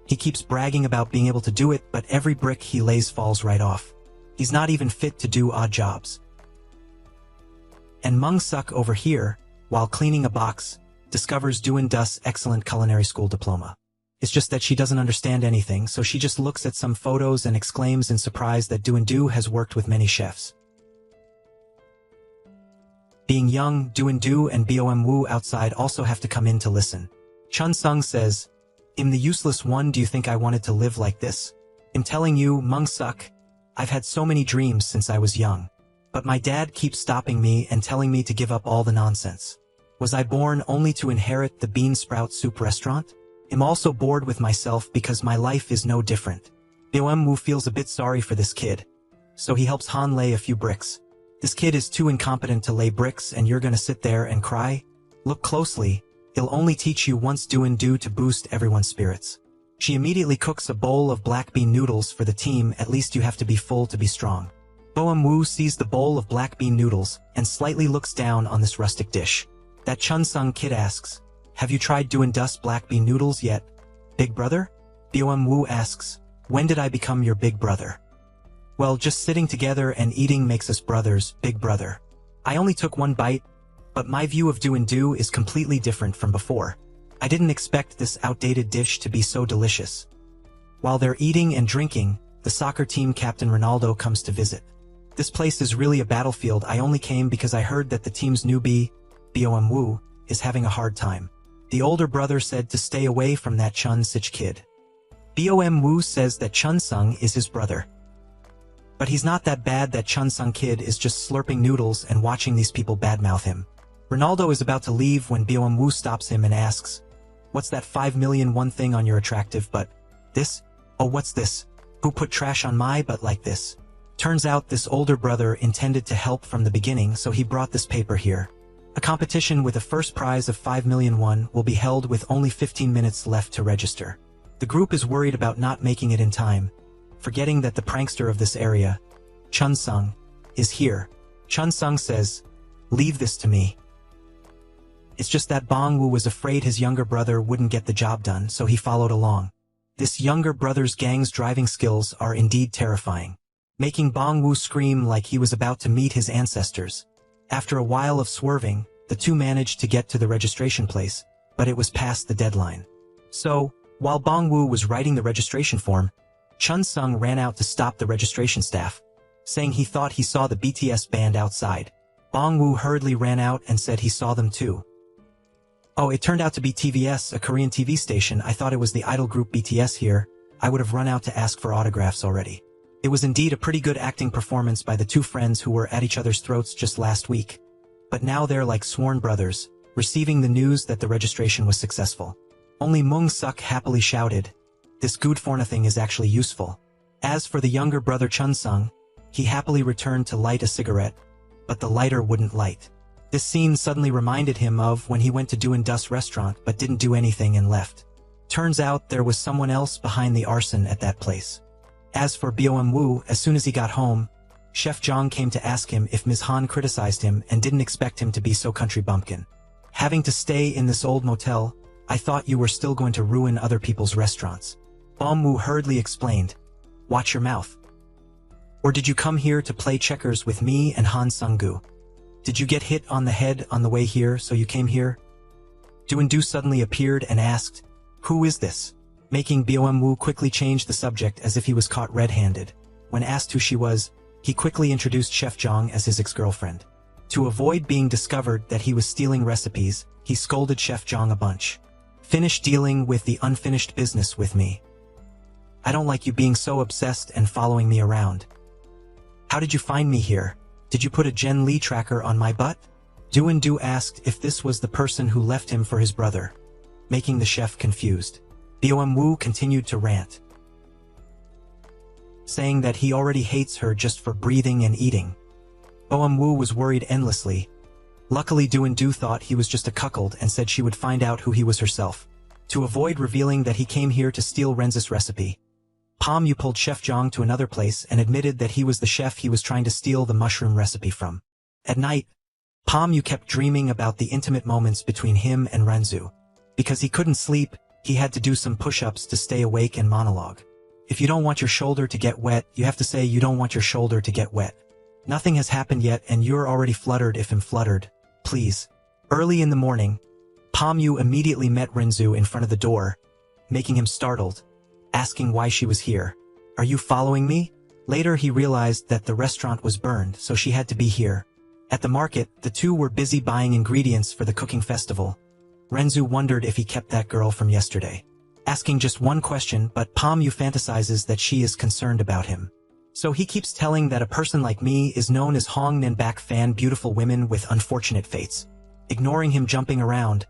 He keeps bragging about being able to do it, but every brick he lays falls right off. He's not even fit to do odd jobs. And Mung Suk over here, while cleaning a box, discovers Do's excellent culinary school diploma. It's just that she doesn't understand anything, so she just looks at some photos and exclaims in surprise that Do has worked with many chefs. Being young, Do and Bom Woo outside also have to come in to listen. Chun Sung says, "I'm the useless one, do you think I wanted to live like this? I'm telling you, Mung Suk, I've had so many dreams since I was young. But my dad keeps stopping me and telling me to give up all the nonsense. Was I born only to inherit the bean sprout soup restaurant? I'm also bored with myself because my life is no different. Wu feels a bit sorry for this kid. So he helps Han lay a few bricks. This kid is too incompetent to lay bricks and you're gonna sit there and cry? Look closely. It'll only teach you once do to boost everyone's spirits. She immediately cooks a bowl of black bean noodles for the team. At least you have to be full to be strong. Wu sees the bowl of black bean noodles and slightly looks down on this rustic dish. That Chun-sung kid asks, have you tried doing dust black bean noodles yet, big brother? Wu asks, when did I become your big brother? Well, just sitting together and eating makes us brothers, big brother. I only took one bite, but my view of do is completely different from before. I didn't expect this outdated dish to be so delicious. While they're eating and drinking, the soccer team captain Ronaldo comes to visit. This place is really a battlefield. I only came because I heard that the team's newbie, Wu, is having a hard time. The older brother said to stay away from that Chun-sich kid. Wu says that Chun-sung is his brother. But he's not that bad. That Chun-sung kid is just slurping noodles and watching these people badmouth him. Ronaldo is about to leave when Wu stops him and asks, what's that 5,000,001 thing on your attractive butt? This? Oh, what's this? Who put trash on my butt like this? Turns out this older brother intended to help from the beginning, so he brought this paper here. A competition with a first prize of 5,000,001 will be held with only 15 minutes left to register. The group is worried about not making it in time, forgetting that the prankster of this area, Chun-sung, is here. Chun-sung says, leave this to me. It's just that Wu was afraid his younger brother wouldn't get the job done, so he followed along. This younger brother's gang's driving skills are indeed terrifying, making Wu scream like he was about to meet his ancestors. After a while of swerving, the two managed to get to the registration place, but it was past the deadline. So, while Wu was writing the registration form, Chun-sung ran out to stop the registration staff, saying he thought he saw the BTS band outside. Wu hurriedly ran out and said he saw them too. Oh, it turned out to be TVS, a Korean TV station. I thought it was the idol group BTS here. I would have run out to ask for autographs already. It was indeed a pretty good acting performance by the two friends who were at each other's throats just last week. But now they're like sworn brothers, receiving the news that the registration was successful. Only Mung-suk happily shouted, this good for nothing is actually useful. As for the younger brother Chun-sung, he happily returned to light a cigarette, but the lighter wouldn't light. This scene suddenly reminded him of when he went to Do Dust restaurant but didn't do anything and left. Turns out there was someone else behind the arson at that place. As for Wu, as soon as he got home, Chef Jong came to ask him if Ms. Han criticized him and didn't expect him to be so country bumpkin. Having to stay in this old motel, I thought you were still going to ruin other people's restaurants. Wu hurriedly explained, watch your mouth. Or did you come here to play checkers with me and Han Sung-gu? Did you get hit on the head on the way here, so you came here? Do suddenly appeared and asked, who is this? Making Wu quickly change the subject as if he was caught red-handed. When asked who she was, he quickly introduced Chef Jong as his ex-girlfriend. To avoid being discovered that he was stealing recipes, he scolded Chef Jong a bunch. Finish dealing with the unfinished business with me. I don't like you being so obsessed and following me around. How did you find me here? Did you put a Jen Lee tracker on my butt? Do asked if this was the person who left him for his brother, making the chef confused. Wu continued to rant, saying that he already hates her just for breathing and eating. Wu was worried endlessly. Luckily Do thought he was just a cuckold and said she would find out who he was herself. To avoid revealing that he came here to steal Ren's recipe, Yu pulled Chef Jong to another place and admitted that he was the chef he was trying to steal the mushroom recipe from. At night, Yu kept dreaming about the intimate moments between him and Renzu. Because he couldn't sleep, he had to do some push-ups to stay awake and monologue. If you don't want your shoulder to get wet, you have to say you don't want your shoulder to get wet. Nothing has happened yet and you're already fluttered if I'm fluttered. Please. Early in the morning, Yu immediately met Renzu in front of the door, making him startled, asking why she was here. Are you following me? Later he realized that the restaurant was burned, so she had to be here. At the market, the two were busy buying ingredients for the cooking festival. Renzu wondered if he kept that girl from yesterday. Asking just one question, but Yu fantasizes that she is concerned about him. So he keeps telling that a person like me is known as Hong Nanbak fan beautiful women with unfortunate fates. Ignoring him jumping around,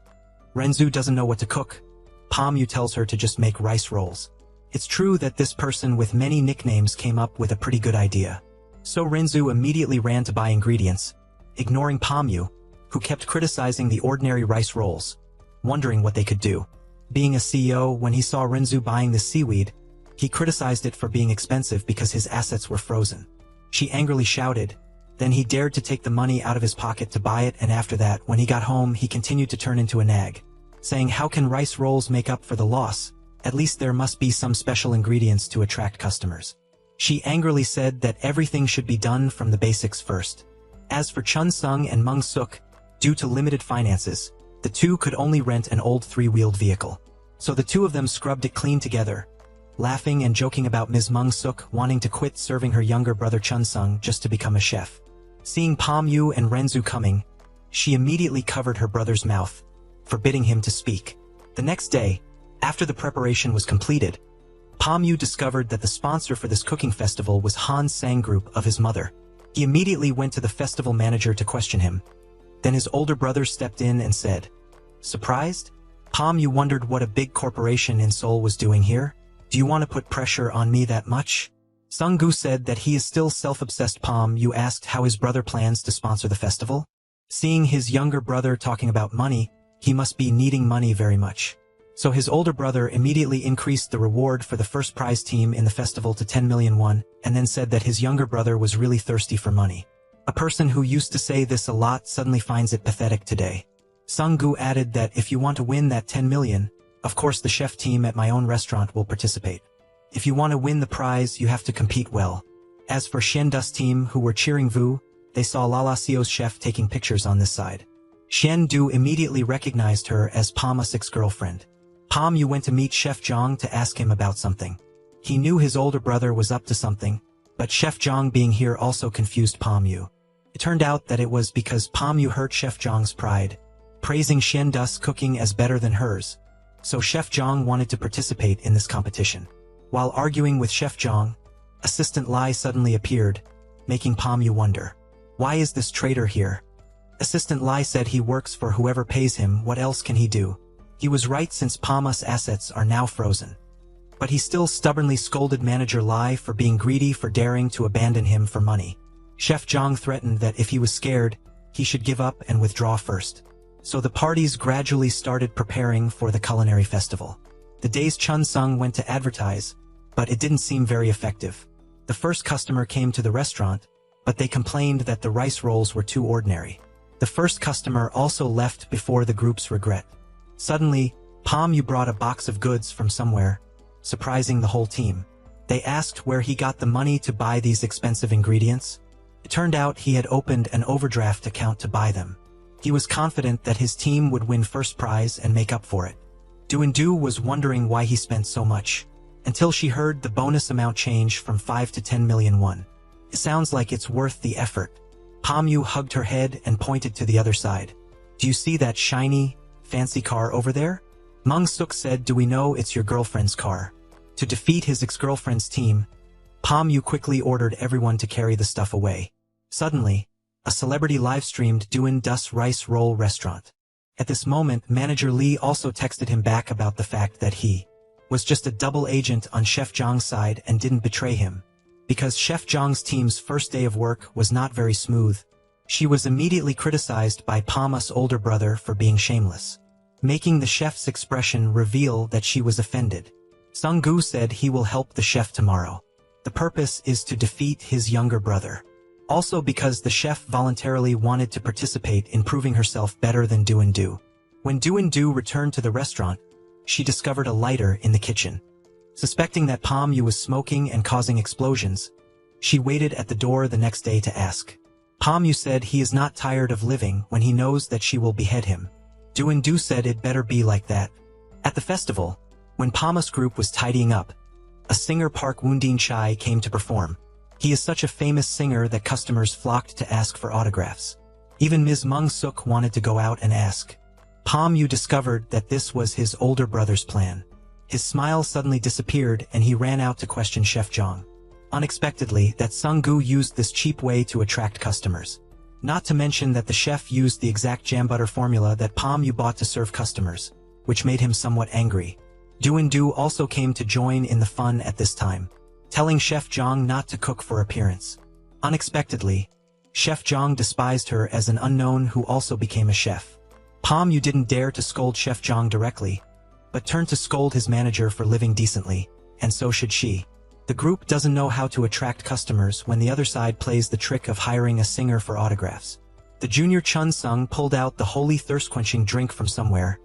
Renzu doesn't know what to cook. Pomyu tells her to just make rice rolls. It's true that this person with many nicknames came up with a pretty good idea. So Renzu immediately ran to buy ingredients, ignoring Pomyu, who kept criticizing the ordinary rice rolls, wondering what they could do. Being a CEO, when he saw Renzu buying the seaweed, he criticized it for being expensive because his assets were frozen. She angrily shouted. Then he dared to take the money out of his pocket to buy it, and after that, when he got home, he continued to turn into a nag, saying how can rice rolls make up for the loss? At least there must be some special ingredients to attract customers. She angrily said that everything should be done from the basics first. As for Chun Sung and Mung Suk, due to limited finances, the two could only rent an old three-wheeled vehicle. So the two of them scrubbed it clean together, laughing and joking about Ms. Mung Suk wanting to quit serving her younger brother Chun Sung just to become a chef. Seeing Pomyu and Renzu coming, she immediately covered her brother's mouth, forbidding him to speak. The next day, after the preparation was completed, Pomyu discovered that the sponsor for this cooking festival was Han Sang Group of his mother. He immediately went to the festival manager to question him. Then his older brother stepped in and said, "Surprised?" Pomyu wondered what a big corporation in Seoul was doing here. "Do you want to put pressure on me that much?" Sung-gu said that he is still self-obsessed. Pomyu asked how his brother plans to sponsor the festival. Seeing his younger brother talking about money, he must be needing money very much. So his older brother immediately increased the reward for the first prize team in the festival to 10 million won, and then said that his younger brother was really thirsty for money. A person who used to say this a lot suddenly finds it pathetic today. Sung-gu added that if you want to win that 10 million, of course the chef team at my own restaurant will participate. If you want to win the prize, you have to compete well. As for Shen-du's team who were cheering Vu, they saw Lala Sio's chef taking pictures on this side. Shen-du immediately recognized her as Pamu's ex-girlfriend. Pomyu went to meet Chef Zhang to ask him about something. He knew his older brother was up to something, but Chef Zhang being here also confused Pomyu. It turned out that it was because Pomyu hurt Chef Zhang's pride, praising Shen-du's cooking as better than hers. So Chef Zhang wanted to participate in this competition. While arguing with Chef Zhang, Assistant Lai suddenly appeared, making Pomyu wonder, why is this traitor here? Assistant Lai said he works for whoever pays him. What else can he do? He was right since Pamu's assets are now frozen. But he still stubbornly scolded Manager Lai for being greedy, for daring to abandon him for money. Chef Zhang threatened that if he was scared, he should give up and withdraw first. So the parties gradually started preparing for the culinary festival. The day's Chun Sung went to advertise, but it didn't seem very effective. The first customer came to the restaurant, but they complained that the rice rolls were too ordinary. The first customer also left before the group's regret. Suddenly, Pomyu brought a box of goods from somewhere, surprising the whole team. They asked where he got the money to buy these expensive ingredients. It turned out he had opened an overdraft account to buy them. He was confident that his team would win first prize and make up for it. Do was wondering why he spent so much, until she heard the bonus amount change from 5 to 10 million won. It sounds like it's worth the effort. Pomyu hugged her head and pointed to the other side. Do you see that shiny, fancy car over there? Mung Suk said, do we know it's your girlfriend's car? To defeat his ex-girlfriend's team, Pomyu quickly ordered everyone to carry the stuff away. Suddenly, a celebrity live-streamed Doin' rice roll restaurant. At this moment, Manager Lee also texted him back about the fact that he was just a double agent on Chef Zhang's side and didn't betray him. Because Chef Zhang's team's first day of work was not very smooth, she was immediately criticized by Pamu's older brother for being shameless, making the chef's expression reveal that she was offended. Sung-gu said he will help the chef tomorrow. The purpose is to defeat his younger brother. Also because the chef voluntarily wanted to participate in proving herself better than Do. When Do returned to the restaurant, she discovered a lighter in the kitchen. Suspecting that Pomyu was smoking and causing explosions, she waited at the door the next day to ask. Pomyu said he is not tired of living when he knows that she will behead him. Do said it better be like that. At the festival, when Pamu's group was tidying up, a singer Park Woondin Chai came to perform. He is such a famous singer that customers flocked to ask for autographs. Even Ms. Mung Suk wanted to go out and ask. Pomyu discovered that this was his older brother's plan. His smile suddenly disappeared and he ran out to question Chef Zhang. Unexpectedly, that Sung-gu used this cheap way to attract customers. Not to mention that the chef used the exact jam butter formula that Pom Yu bought to serve customers, which made him somewhat angry. Do also came to join in the fun at this time, telling Chef Jong not to cook for appearance. Unexpectedly, Chef Jong despised her as an unknown who also became a chef. Pom Yu didn't dare to scold Chef Jong directly, but turned to scold his manager for living decently, and so should she. The group doesn't know how to attract customers when the other side plays the trick of hiring a singer for autographs. The junior Chun Sung pulled out the holy thirst-quenching drink from somewhere,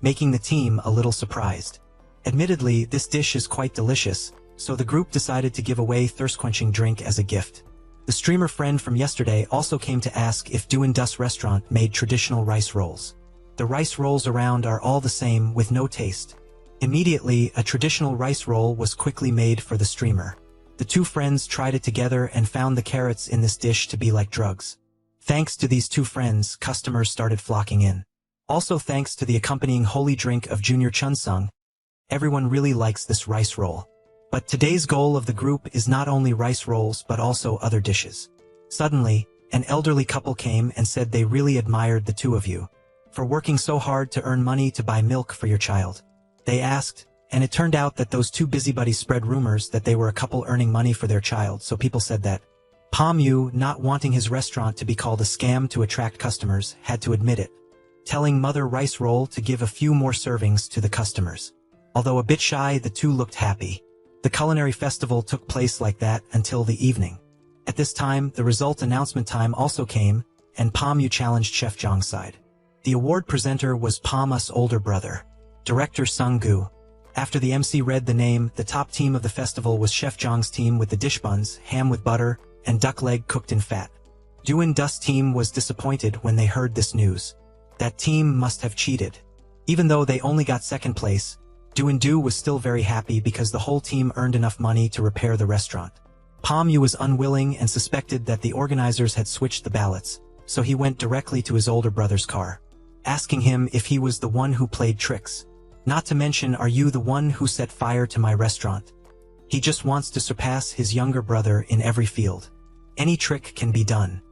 making the team a little surprised. Admittedly, this dish is quite delicious, so the group decided to give away thirst-quenching drink as a gift. The streamer friend from yesterday also came to ask if Doin' Dus restaurant made traditional rice rolls. The rice rolls around are all the same with no taste. Immediately, a traditional rice roll was quickly made for the streamer. The two friends tried it together and found the carrots in this dish to be like drugs. Thanks to these two friends, customers started flocking in. Also thanks to the accompanying holy drink of Junior Chun Sung, everyone really likes this rice roll. But today's goal of the group is not only rice rolls but also other dishes. Suddenly, an elderly couple came and said they really admired the two of you for working so hard to earn money to buy milk for your child. They asked, and it turned out that those two busybodies spread rumors that they were a couple earning money for their child, so people said that. Pom Yu, not wanting his restaurant to be called a scam to attract customers, had to admit it, telling Mother Rice Roll to give a few more servings to the customers. Although a bit shy, the two looked happy. The culinary festival took place like that until the evening. At this time, the result announcement time also came, and Pom Yu challenged Chef Jong's side. The award presenter was Pom-us older brother, Director Sung-gu. After the MC read the name, the top team of the festival was Chef Jong's team with the dish buns, ham with butter, and duck leg cooked in fat. Doin' Dus team was disappointed when they heard this news. That team must have cheated. Even though they only got second place, Doin' Du was still very happy because the whole team earned enough money to repair the restaurant. Pom Yu was unwilling and suspected that the organizers had switched the ballots, so he went directly to his older brother's car, asking him if he was the one who played tricks. Not to mention, are you the one who set fire to my restaurant? He just wants to surpass his younger brother in every field. Any trick can be done.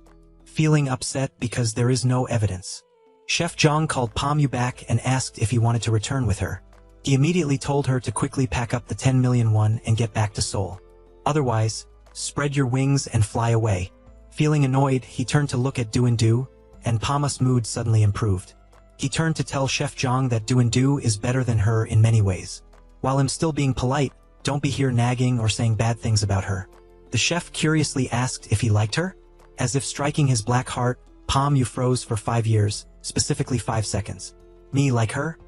Feeling upset because there is no evidence, Chef Jong called Pom Yu back and asked if he wanted to return with her. He immediately told her to quickly pack up the 10 million won and get back to Seoul. Otherwise, spread your wings and fly away. Feeling annoyed, he turned to look at Doin' Du, and Pom-us mood suddenly improved. He turned to tell Chef Jong that Doin' Du is better than her in many ways. While I'm still being polite, don't be here nagging or saying bad things about her. The chef curiously asked if he liked her. As if striking his black heart, Pom Yu froze for 5 years, specifically 5 seconds. Me like her?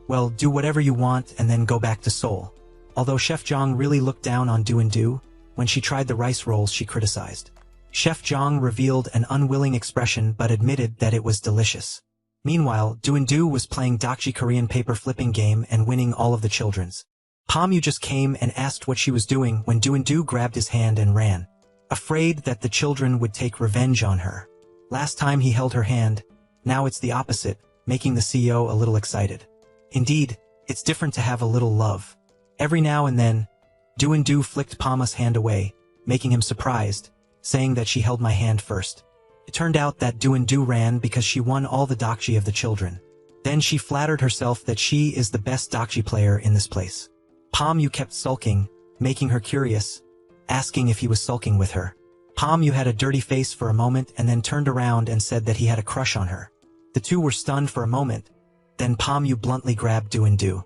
Well, do whatever you want and then go back to Seoul. Although Chef Jong really looked down on Doin' Du, when she tried the rice rolls she criticized. Chef Jong revealed an unwilling expression but admitted that it was delicious. Meanwhile, Doin' Du was playing Dokji Korean paper flipping game and winning all of the children's. Pom Yu just came and asked what she was doing when Doin' Du grabbed his hand and ran, afraid that the children would take revenge on her. Last time he held her hand, now it's the opposite, making the CEO a little excited. Indeed, it's different to have a little love. Every now and then, Doin' Du flicked Pom-us hand away, making him surprised, saying that she held my hand first. It turned out that Doin' Du ran because she won all the Dokji of the children. Then she flattered herself that she is the best Dokji player in this place. Pom Yu kept sulking, making her curious, asking if he was sulking with her. Pom Yu had a dirty face for a moment and then turned around and said that he had a crush on her. The two were stunned for a moment, then Pom Yu bluntly grabbed Doin' Du.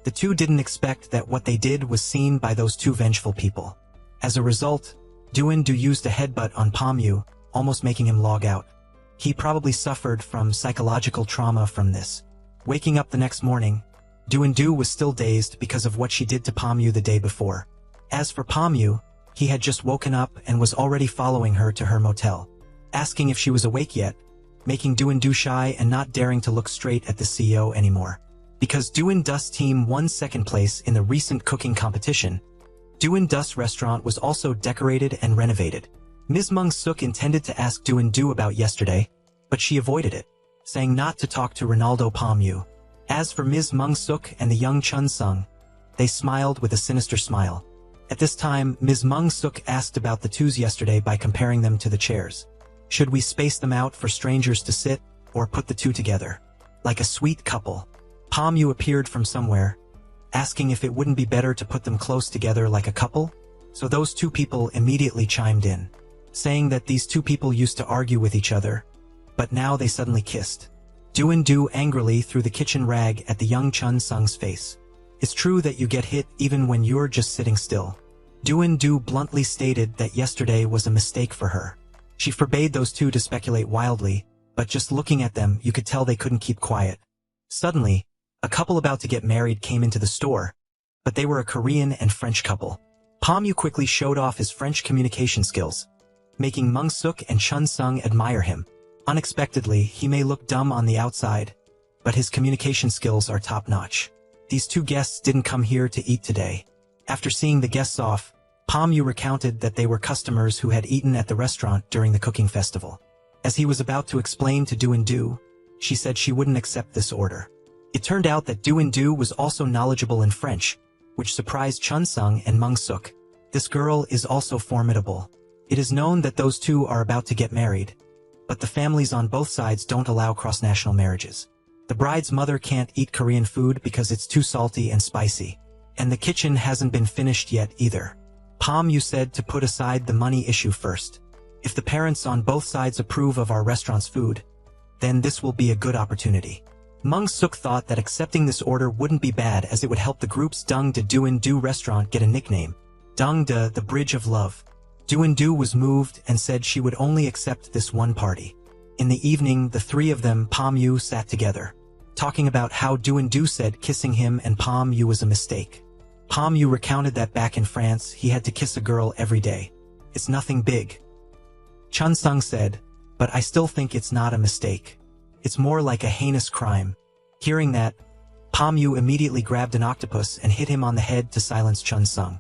The two didn't expect that what they did was seen by those two vengeful people. As a result, Doin' Du used a headbutt on Pom Yu, almost making him log out. He probably suffered from psychological trauma from this. Waking up the next morning, Doin' Du was still dazed because of what she did to Pom Yu the day before. As for Pom Yu, he had just woken up and was already following her to her motel, asking if she was awake yet, making Doin' Du shy and not daring to look straight at the CEO anymore. Because Doin' Dus team won second place in the recent cooking competition, Doin' Dus restaurant was also decorated and renovated. Ms. Mung Suk intended to ask Doin' Du about yesterday, but she avoided it, saying not to talk to Ronaldo Pom Yu. As for Ms. Mung Suk and the young Chun Sung, they smiled with a sinister smile. At this time, Ms. Mung Suk asked about the twos yesterday by comparing them to the chairs. Should we space them out for strangers to sit, or put the two together? Like a sweet couple. Pom Yu appeared from somewhere, asking if it wouldn't be better to put them close together like a couple? So those two people immediately chimed in, saying that these two people used to argue with each other, but now they suddenly kissed. Do angrily threw the kitchen rag at the young Chun Sung's face. It's true that you get hit even when you're just sitting still. Do bluntly stated that yesterday was a mistake for her. She forbade those two to speculate wildly, but just looking at them you could tell they couldn't keep quiet. Suddenly, a couple about to get married came into the store, but they were a Korean and French couple. Pom Yu quickly showed off his French communication skills, making Mung Suk and Chun Sung admire him. Unexpectedly, he may look dumb on the outside, but his communication skills are top-notch. These two guests didn't come here to eat today. After seeing the guests off, Pom Yu recounted that they were customers who had eaten at the restaurant during the cooking festival. As he was about to explain to Do, she said she wouldn't accept this order. It turned out that Do was also knowledgeable in French, which surprised Chun Sung and Mung Suk. This girl is also formidable. It is known that those two are about to get married, but the families on both sides don't allow cross-national marriages. The bride's mother can't eat Korean food because it's too salty and spicy, and the kitchen hasn't been finished yet either. Pom Yu said to put aside the money issue first. If the parents on both sides approve of our restaurant's food, then this will be a good opportunity. Mung Suk thought that accepting this order wouldn't be bad as it would help the group's Dung De Do restaurant get a nickname. Dung De, the Bridge of Love. Do was moved and said she would only accept this one party. In the evening, the three of them, Pom Yu, sat together, talking about how Do said kissing him and Pom Yu was a mistake. Pom Yu recounted that back in France, he had to kiss a girl every day. It's nothing big. Chun Sung said, but I still think it's not a mistake. It's more like a heinous crime. Hearing that, Pom Yu immediately grabbed an octopus and hit him on the head to silence Chun Sung.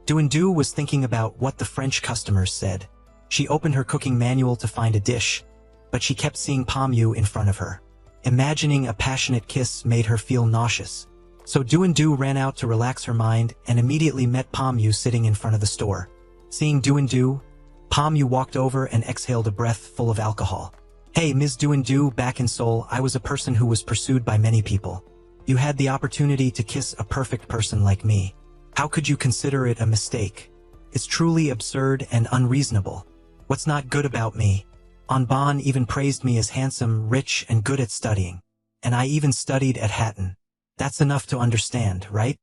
Do was thinking about what the French customers said. She opened her cooking manual to find a dish, but she kept seeing Pom Yu in front of her. Imagining a passionate kiss made her feel nauseous. So Do ran out to relax her mind and immediately met Pom Yu sitting in front of the store. Seeing Do, Pom Yu walked over and exhaled a breath full of alcohol. Hey Ms. Do, back in Seoul I was a person who was pursued by many people. You had the opportunity to kiss a perfect person like me. How could you consider it a mistake? It's truly absurd and unreasonable. What's not good about me? Anban even praised me as handsome, rich, and good at studying. And I even studied at Hatton. That's enough to understand, right?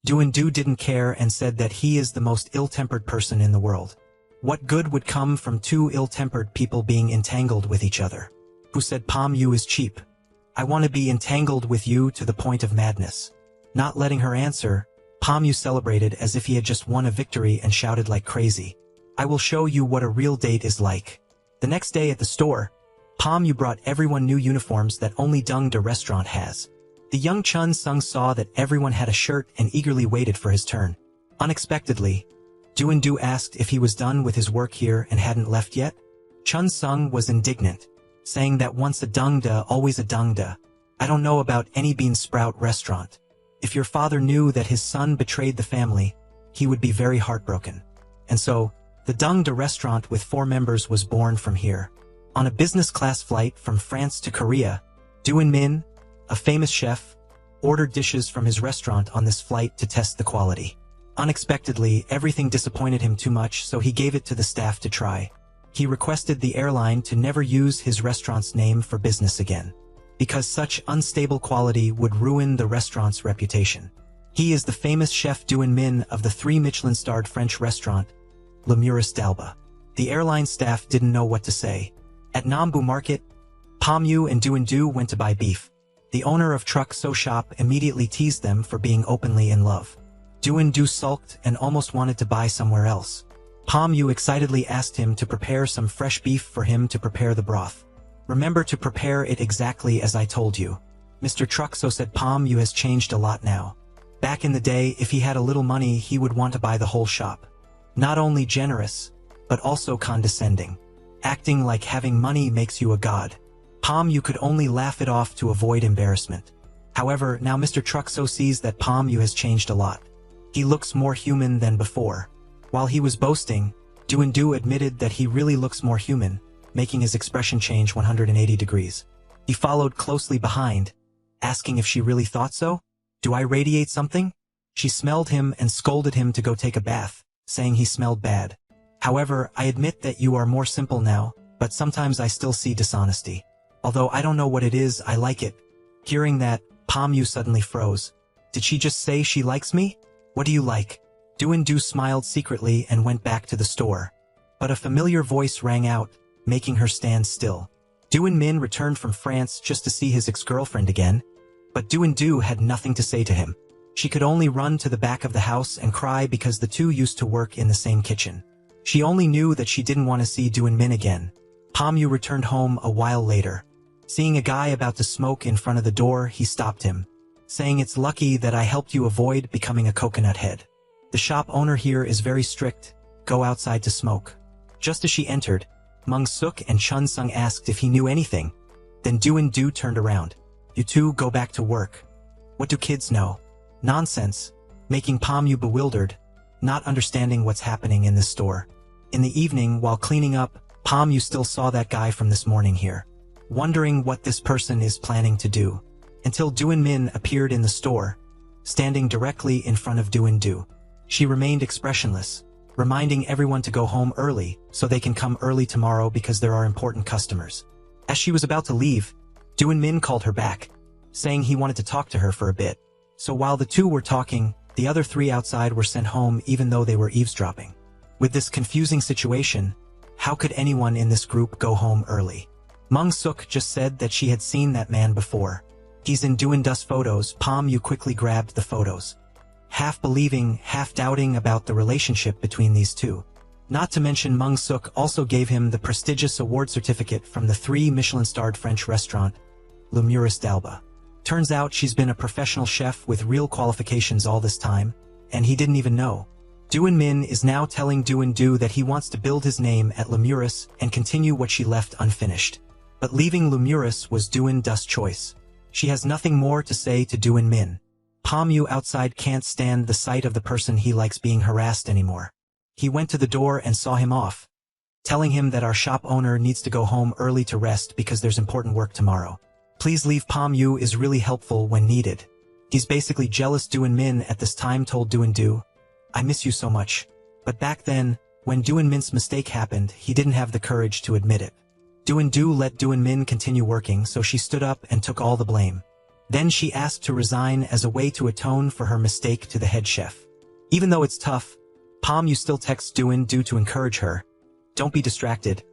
Do didn't care and said that he is the most ill-tempered person in the world. What good would come from two ill-tempered people being entangled with each other? Who said Pom Yu is cheap? I want to be entangled with you to the point of madness. Not letting her answer, Pom Yu celebrated as if he had just won a victory and shouted like crazy. I will show you what a real date is like. The next day at the store, Pom Yu brought everyone new uniforms that only Dung De restaurant has. The young Chun Sung saw that everyone had a shirt and eagerly waited for his turn. Unexpectedly, Do asked if he was done with his work here and hadn't left yet. Chun Sung was indignant, saying that once a Dung De, always a Dung De. I don't know about any bean sprout restaurant. If your father knew that his son betrayed the family, he would be very heartbroken. And so, the Dung De restaurant with 4 members was born from here. On a business-class flight from France to Korea, Doin Min, a famous chef, ordered dishes from his restaurant on this flight to test the quality. Unexpectedly, everything disappointed him too much, so he gave it to the staff to try. He requested the airline to never use his restaurant's name for business again, because such unstable quality would ruin the restaurant's reputation. He is the famous chef Doin Min of the 3 Michelin-starred French restaurant, Le Muris d'Alba. The airline staff didn't know what to say. At Nambu Market, Pom Yu and Do went to buy beef. The owner of Truck So Shop immediately teased them for being openly in love. Do sulked and almost wanted to buy somewhere else. Pom Yu excitedly asked him to prepare some fresh beef for him to prepare the broth. Remember to prepare it exactly as I told you. Mr. Truck So said Pom Yu has changed a lot now. Back in the day, if he had a little money, he would want to buy the whole shop. Not only generous, but also condescending. Acting like having money makes you a god. Pom Yu could only laugh it off to avoid embarrassment. However, now Mr. Truck So sees that Pom Yu has changed a lot. He looks more human than before. While he was boasting, Do admitted that he really looks more human, making his expression change 180 degrees. He followed closely behind, asking if she really thought so. Do I radiate something? She smelled him and scolded him to go take a bath, saying he smelled bad. However, I admit that you are more simple now, but sometimes I still see dishonesty. Although I don't know what it is, I like it. Hearing that, Yu suddenly froze. Did she just say she likes me? What do you like? Do smiled secretly and went back to the store. But a familiar voice rang out, making her stand still. Min returned from France just to see his ex-girlfriend again, but Do had nothing to say to him. She could only run to the back of the house and cry because the two used to work in the same kitchen. She only knew that she didn't want to see Min again. Yu returned home a while later. Seeing a guy about to smoke in front of the door, he stopped him, saying, "It's lucky that I helped you avoid becoming a coconut head. The shop owner here is very strict. Go outside to smoke." Just as she entered, Suk and Chun Sung asked if he knew anything. Then Do turned around. "You two go back to work. What do kids know?" Nonsense, making Yu bewildered, not understanding what's happening in this store. In the evening, while cleaning up, Yu still saw that guy from this morning here, wondering what this person is planning to do, until Min appeared in the store, standing directly in front of Do. She remained expressionless, reminding everyone to go home early so they can come early tomorrow because there are important customers. As she was about to leave, Min called her back, saying he wanted to talk to her for a bit. So while the two were talking, the other three outside were sent home even though they were eavesdropping. With this confusing situation, how could anyone in this group go home early? Suk just said that she had seen that man before. He's in Du's photos. Yu quickly grabbed the photos, half believing, half doubting about the relationship between these two. Not to mention Suk also gave him the prestigious award certificate from the 3 Michelin-starred French restaurant, Le Muris d'Alba. Turns out she's been a professional chef with real qualifications all this time, and he didn't even know. Min is now telling Do that he wants to build his name at Le Muris and continue what she left unfinished. But leaving Le Muris was Du's choice. She has nothing more to say to Min. Yu outside can't stand the sight of the person he likes being harassed anymore. He went to the door and saw him off, telling him that our shop owner needs to go home early to rest because there's important work tomorrow. Please leave. Yu is really helpful when needed. He's basically jealous. Min at this time told Do, "I miss you so much." But back then, when Min's mistake happened, he didn't have the courage to admit it. Do let Min continue working, so she stood up and took all the blame. Then she asked to resign as a way to atone for her mistake to the head chef. Even though it's tough, Yu still texts Do to encourage her. "Don't be distracted.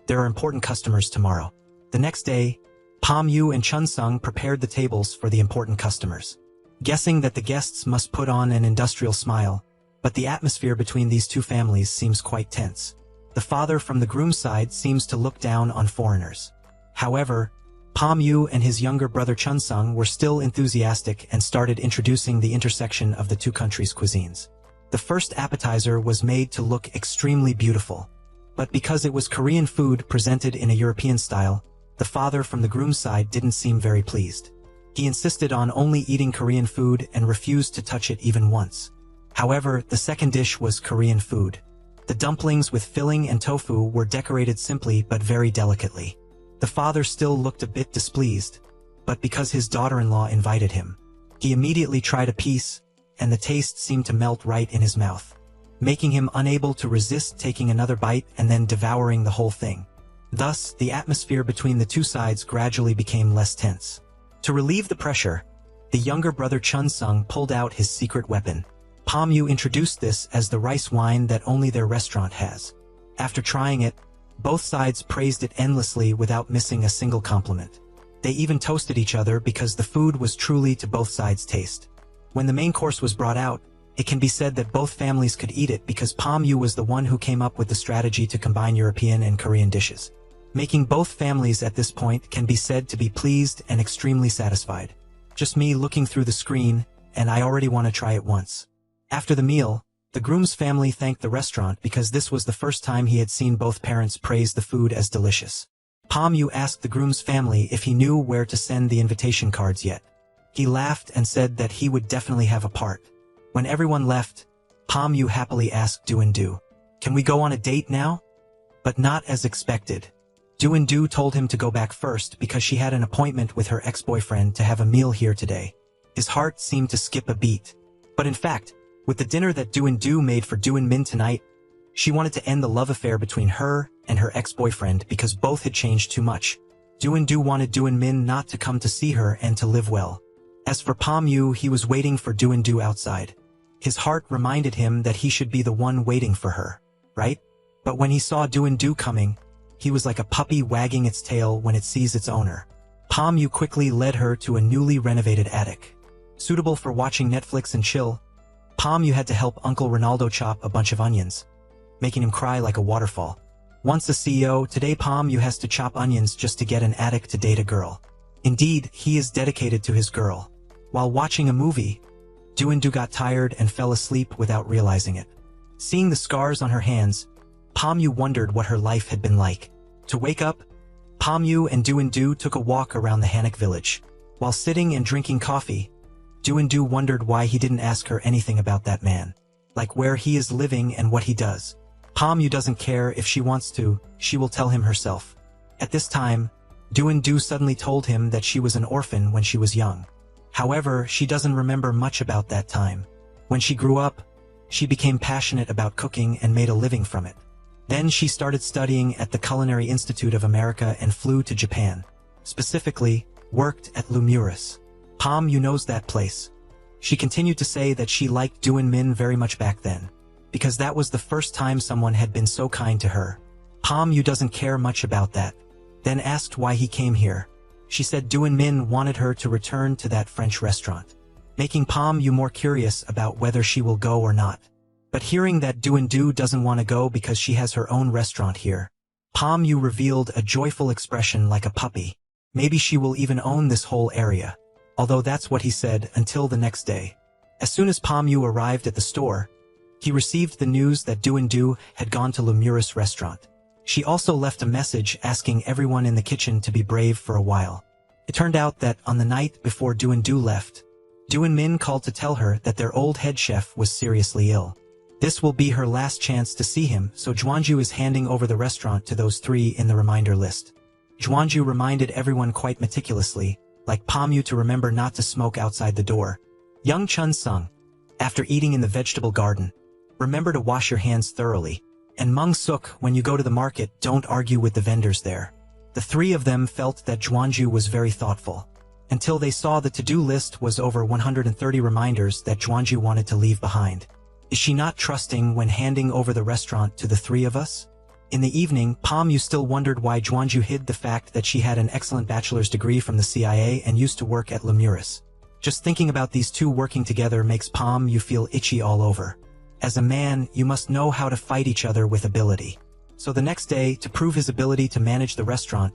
There are important customers tomorrow." The next day, Yu and Chun Sung prepared the tables for the important customers, guessing that the guests must put on an industrial smile, but the atmosphere between these two families seems quite tense. The father from the groom's side seems to look down on foreigners. However, Yu and his younger brother Chun Sung were still enthusiastic and started introducing the intersection of the two countries' cuisines. The first appetizer was made to look extremely beautiful, but because it was Korean food presented in a European style, the father from the groom's side didn't seem very pleased. He insisted on only eating Korean food and refused to touch it even once. However, the second dish was Korean food. The dumplings with filling and tofu were decorated simply but very delicately. The father still looked a bit displeased, but because his daughter-in-law invited him, he immediately tried a piece, and the taste seemed to melt right in his mouth, making him unable to resist taking another bite and then devouring the whole thing. Thus, the atmosphere between the two sides gradually became less tense. To relieve the pressure, the younger brother Chun Sung pulled out his secret weapon. Yu introduced this as the rice wine that only their restaurant has. After trying it, both sides praised it endlessly without missing a single compliment. They even toasted each other because the food was truly to both sides' taste. When the main course was brought out, it can be said that both families could eat it because Yu was the one who came up with the strategy to combine European and Korean dishes, making both families at this point can be said to be pleased and extremely satisfied. Just me looking through the screen, and I already want to try it once. After the meal, the groom's family thanked the restaurant because this was the first time he had seen both parents praise the food as delicious. Yu asked the groom's family if he knew where to send the invitation cards yet. He laughed and said that he would definitely have a part. When everyone left, Pom Yu happily asked Do, "Can we go on a date now?" But not as expected. Do told him to go back first because she had an appointment with her ex-boyfriend to have a meal here today. His heart seemed to skip a beat. But in fact, with the dinner that Do made for Min tonight, she wanted to end the love affair between her and her ex-boyfriend because both had changed too much. Do wanted Min not to come to see her and to live well. As for Pom Yu, he was waiting for Do outside. His heart reminded him that he should be the one waiting for her, right? But when he saw Do coming, he was like a puppy wagging its tail when it sees its owner. Pom Yu quickly led her to a newly renovated attic. Suitable for watching Netflix and chill, Pom Yu had to help Uncle Ronaldo chop a bunch of onions, making him cry like a waterfall. Once a CEO, today Pom Yu has to chop onions just to get an attic to date a girl. Indeed, he is dedicated to his girl. While watching a movie, Do got tired and fell asleep without realizing it. Seeing the scars on her hands, Pom Yu wondered what her life had been like. To wake up, Pom Yu and Do took a walk around the Hanok village. While sitting and drinking coffee, Do wondered why he didn't ask her anything about that man. Like where he is living and what he does. Pom Yu doesn't care if she wants to, she will tell him herself. At this time, Do suddenly told him that she was an orphan when she was young. However, she doesn't remember much about that time. When she grew up, she became passionate about cooking and made a living from it. Then she started studying at the Culinary Institute of America and flew to Japan. Specifically, worked at Lumurus. Pom Yu knows that place. She continued to say that she liked Min very much back then, because that was the first time someone had been so kind to her. Pom Yu doesn't care much about that. Then asked why he came here. She said Min wanted her to return to that French restaurant, making Pom Yu more curious about whether she will go or not. But hearing that Do doesn't want to go because she has her own restaurant here, Pom Yu revealed a joyful expression like a puppy. Maybe she will even own this whole area. Although that's what he said until the next day. As soon as Pom Yu arrived at the store, he received the news that Do had gone to Lumurus restaurant. She also left a message asking everyone in the kitchen to be brave for a while. It turned out that on the night before Do left, Min called to tell her that their old head chef was seriously ill. This will be her last chance to see him, so Juanju is handing over the restaurant to those three in the reminder list. Juanju reminded everyone quite meticulously, like Pom Yu to remember not to smoke outside the door. Young Chun Sung, after eating in the vegetable garden, remember to wash your hands thoroughly. And Mung Suk, when you go to the market, don't argue with the vendors there. The three of them felt that Juanju was very thoughtful, until they saw the to-do list was over 130 reminders that Juanju wanted to leave behind. Is she not trusting when handing over the restaurant to the three of us? In the evening, Pom Yu still wondered why Juanju hid the fact that she had an excellent bachelor's degree from the CIA and used to work at Lumurus. Just thinking about these two working together makes Pom Yu feel itchy all over. As a man, you must know how to fight each other with ability. So the next day, to prove his ability to manage the restaurant,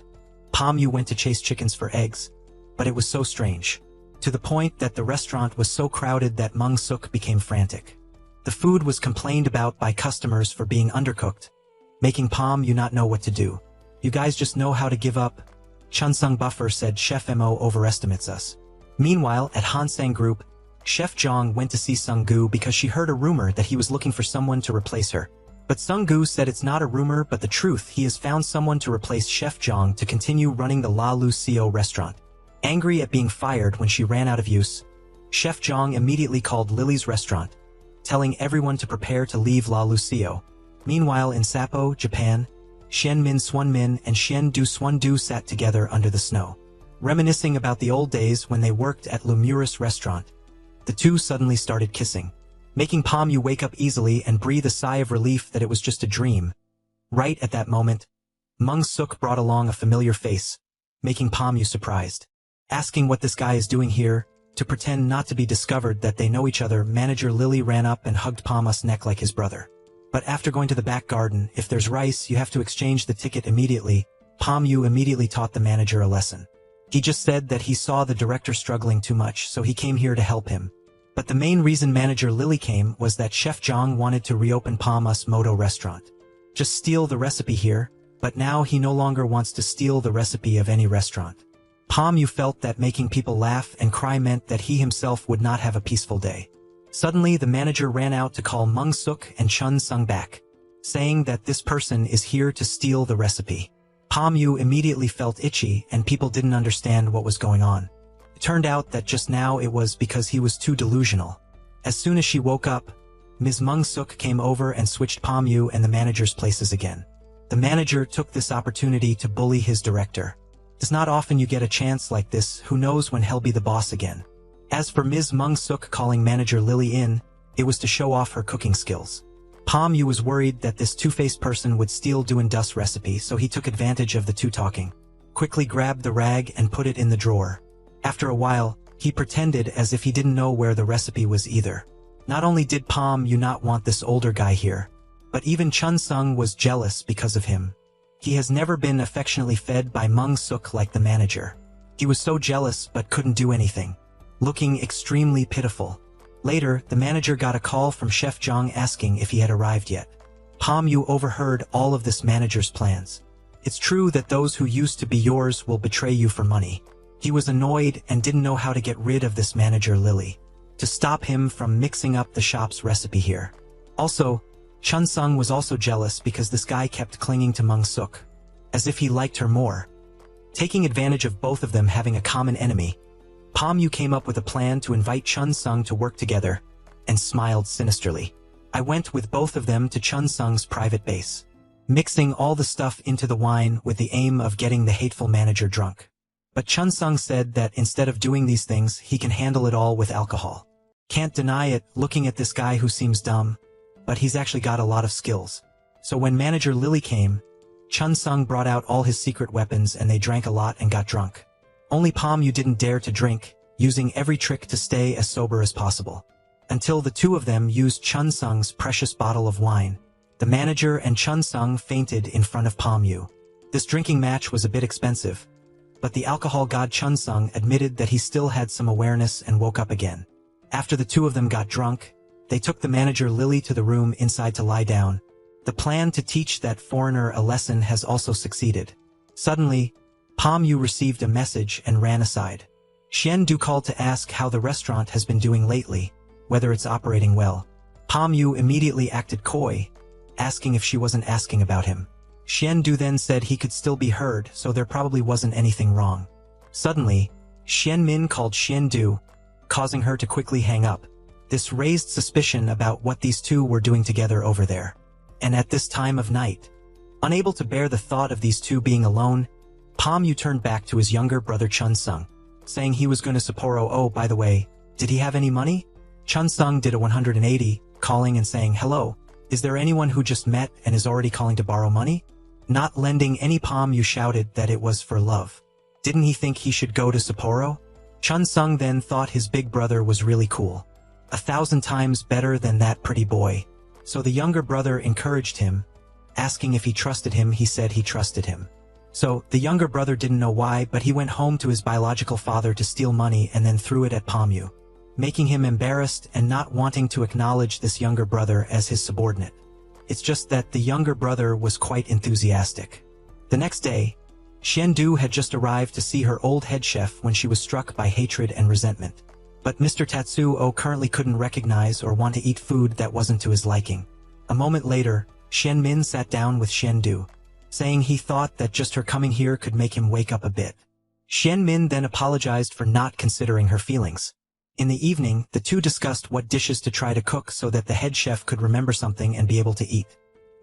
Pom Yu went to chase chickens for eggs. But it was so strange. To the point that the restaurant was so crowded that Mung Suk became frantic. The food was complained about by customers for being undercooked, making Pom Yu not know what to do. You guys just know how to give up. Chun Sung Buffer said Chef Mo overestimates us. Meanwhile, at Hansang Group, Chef Zhang went to see Sung Gu because she heard a rumor that he was looking for someone to replace her. But Sung Gu said it's not a rumor but the truth. He has found someone to replace Chef Zhang to continue running the La Lucio restaurant. Angry at being fired when she ran out of use, Chef Zhang immediately called Lily's restaurant, telling everyone to prepare to leave La Lucio. Meanwhile in Sapporo, Japan, Shen Min Swan-min and Shen Du Swan-du sat together under the snow, reminiscing about the old days when they worked at Lumurus restaurant. The two suddenly started kissing, making Pom Yu wake up easily and breathe a sigh of relief that it was just a dream. Right at that moment, Mung Suk brought along a familiar face, making Pom Yu surprised. Asking what this guy is doing here, to pretend not to be discovered that they know each other, manager Lily ran up and hugged Pom's neck like his brother. But after going to the back garden, if there's rice, you have to exchange the ticket immediately. Pom Yu immediately taught the manager a lesson. He just said that he saw the director struggling too much, so he came here to help him. But the main reason manager Lily came was that Chef Zhang wanted to reopen Palmas Moto restaurant. Just steal the recipe here, but now he no longer wants to steal the recipe of any restaurant. Pom Yu felt that making people laugh and cry meant that he himself would not have a peaceful day. Suddenly, the manager ran out to call Mung Suk and Chun Sung back, saying that this person is here to steal the recipe. Pa Mu immediately felt itchy and people didn't understand what was going on. It turned out that just now it was because he was too delusional. As soon as she woke up, Ms. Mung Suk came over and switched Pa Mu and the manager's places again. The manager took this opportunity to bully his director. It's not often you get a chance like this, who knows when he'll be the boss again. As for Ms. Mung Suk calling manager Lily in, it was to show off her cooking skills. Pa Mu was worried that this two-faced person would steal Doin Dust recipe, so he took advantage of the two talking. Quickly grabbed the rag and put it in the drawer. After a while, he pretended as if he didn't know where the recipe was either. Not only did Pa Mu not want this older guy here, but even Chun Sung was jealous because of him. He has never been affectionately fed by Mung Suk like the manager. He was so jealous but couldn't do anything, looking extremely pitiful. Later, the manager got a call from Chef Zhang asking if he had arrived yet. Pa Mu overheard all of this manager's plans. It's true that those who used to be yours will betray you for money. He was annoyed and didn't know how to get rid of this manager Lily, to stop him from mixing up the shop's recipe here. Also, Chun Sung was also jealous because this guy kept clinging to Mung Suk, as if he liked her more. Taking advantage of both of them having a common enemy, Pa Mu came up with a plan to invite Chun Sung to work together, and smiled sinisterly. I went with both of them to Chun Sung's private base, mixing all the stuff into the wine with the aim of getting the hateful manager drunk. But Chun Sung said that instead of doing these things, he can handle it all with alcohol. Can't deny it, looking at this guy who seems dumb, but he's actually got a lot of skills. So when manager Lily came, Chun Sung brought out all his secret weapons and they drank a lot and got drunk. Only Pa Mu didn't dare to drink, using every trick to stay as sober as possible. Until the two of them used Chun Sung's precious bottle of wine. The manager and Chun Sung fainted in front of Pa Mu. This drinking match was a bit expensive, but the alcohol god Chun Sung admitted that he still had some awareness and woke up again. After the two of them got drunk, they took the manager Lily to the room inside to lie down. The plan to teach that foreigner a lesson has also succeeded. Suddenly, Pa Mu received a message and ran aside. Xian Du called to ask how the restaurant has been doing lately, whether it's operating well. Pa Mu immediately acted coy, asking if she wasn't asking about him. Xian Du then said he could still be heard, so there probably wasn't anything wrong. Suddenly, Xian Min called Xian Du, causing her to quickly hang up. This raised suspicion about what these two were doing together over there. And at this time of night, unable to bear the thought of these two being alone, Pa Mu turned back to his younger brother Chun Sung, saying he was going to Sapporo. Oh, by the way, did he have any money? Chun Sung did a 180, calling and saying, hello, is there anyone who just met and is already calling to borrow money? Not lending any. Pa Mu shouted that it was for love. Didn't he think he should go to Sapporo? Chun Sung then thought his big brother was really cool. 1,000 times better than that pretty boy. So the younger brother encouraged him, asking if he trusted him. He said he trusted him. So the younger brother didn't know why, but he went home to his biological father to steal money and then threw it at Pa Mu, making him embarrassed and not wanting to acknowledge this younger brother as his subordinate. It's just that the younger brother was quite enthusiastic. The next day, Xian Du had just arrived to see her old head chef when she was struck by hatred and resentment. But Mr. Tatsuo currently couldn't recognize or want to eat food that wasn't to his liking. A moment later, Xian Min sat down with Xian Du, saying he thought that just her coming here could make him wake up a bit. Xian Min then apologized for not considering her feelings. In the evening, the two discussed what dishes to try to cook so that the head chef could remember something and be able to eat.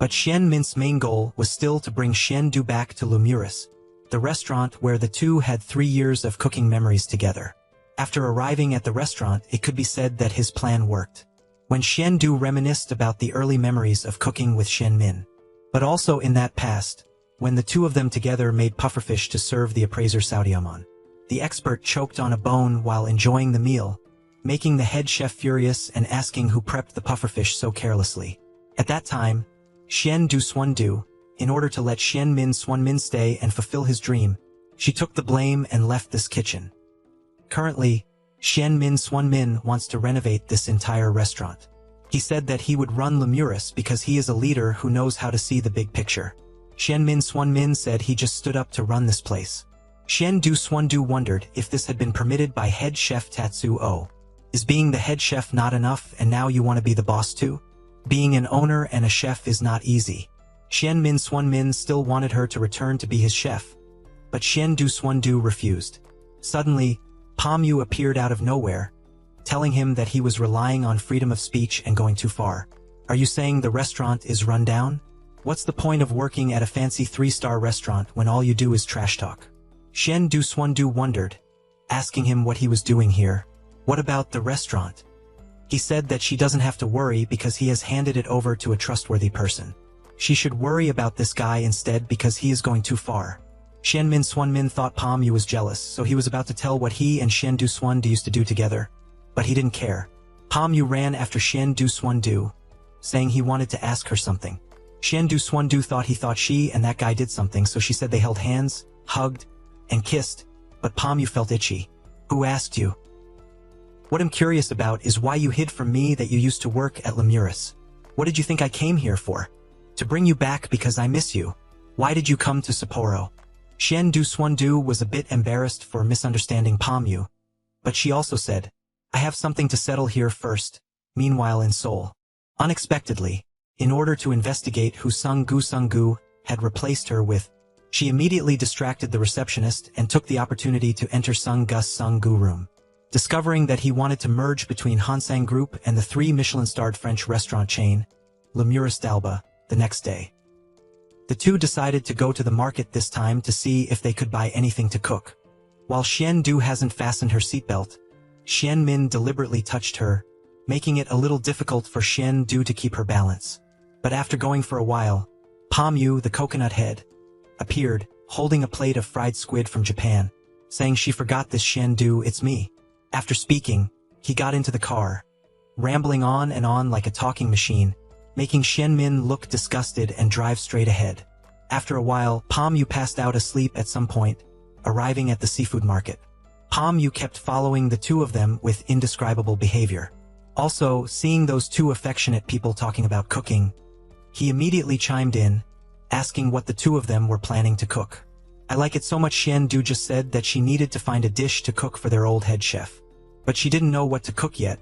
But Xian Min's main goal was still to bring Xian Du back to Lumurus, the restaurant where the two had 3 years of cooking memories together. After arriving at the restaurant, it could be said that his plan worked. When Xian Du reminisced about the early memories of cooking with Xian Min, but also in that past, when the two of them together made pufferfish to serve the appraiser Saudiamon. The expert choked on a bone while enjoying the meal, making the head chef furious and asking who prepped the pufferfish so carelessly. At that time, Xian Du Swan Du, in order to let Xian Min Swan Min stay and fulfill his dream, she took the blame and left this kitchen. Currently, Xian Min Swan Min wants to renovate this entire restaurant. He said that he would run Lumurus because he is a leader who knows how to see the big picture. Xian Min Swan Min said he just stood up to run this place. Xian Du Swan Du wondered if this had been permitted by head chef Tatsuo. Is being the head chef not enough and now you want to be the boss too? Being an owner and a chef is not easy. Xianmin Xuanmin still wanted her to return to be his chef, but Xiandu Xuandu refused. Suddenly, Pom Yu appeared out of nowhere, telling him that he was relying on freedom of speech and going too far. Are you saying the restaurant is run down? What's the point of working at a fancy 3-star restaurant when all you do is trash talk? Xiandu Xuandu wondered, asking him what he was doing here. What about the restaurant? He said that she doesn't have to worry because he has handed it over to a trustworthy person. She should worry about this guy instead because he is going too far. Xianmin Xuanmin thought Pom Yu was jealous, so he was about to tell what he and Xiandu Xuandu used to do together. But he didn't care. Pom Yu ran after Xiandu Xuandu, saying he wanted to ask her something. Xiandu Xuandu thought she and that guy did something, so she said they held hands, hugged, and kissed, but Pom Yu felt itchy. Who asked you? What I'm curious about is why you hid from me that you used to work at Lemuris. What did you think I came here for? To bring you back because I miss you. Why did you come to Sapporo? Xiandu Xuandu was a bit embarrassed for misunderstanding Pom Yu, but she also said, I have something to settle here first. Meanwhile in Seoul, unexpectedly, in order to investigate who Sung Gu had replaced her with, she immediately distracted the receptionist and took the opportunity to enter Sung Gu room. Discovering that he wanted to merge between Hansang Group and the 3 Michelin-starred French restaurant chain, Lemuris d'Alba, the next day. The two decided to go to the market this time to see if they could buy anything to cook. While Xiandu hasn't fastened her seatbelt, Xianmin deliberately touched her, making it a little difficult for Xiandu to keep her balance. But after going for a while, Pom Yu, the coconut head, appeared, holding a plate of fried squid from Japan, saying she forgot this Xiandu, it's me. After speaking, he got into the car, rambling on and on like a talking machine, making Xianmin look disgusted and drive straight ahead. After a while, Pom Yu passed out asleep at some point, arriving at the seafood market. Pom Yu kept following the two of them with indescribable behavior. Also, seeing those two affectionate people talking about cooking, he immediately chimed in, asking what the two of them were planning to cook. I like it so much. Xiandu just said that she needed to find a dish to cook for their old head chef. But she didn't know what to cook yet.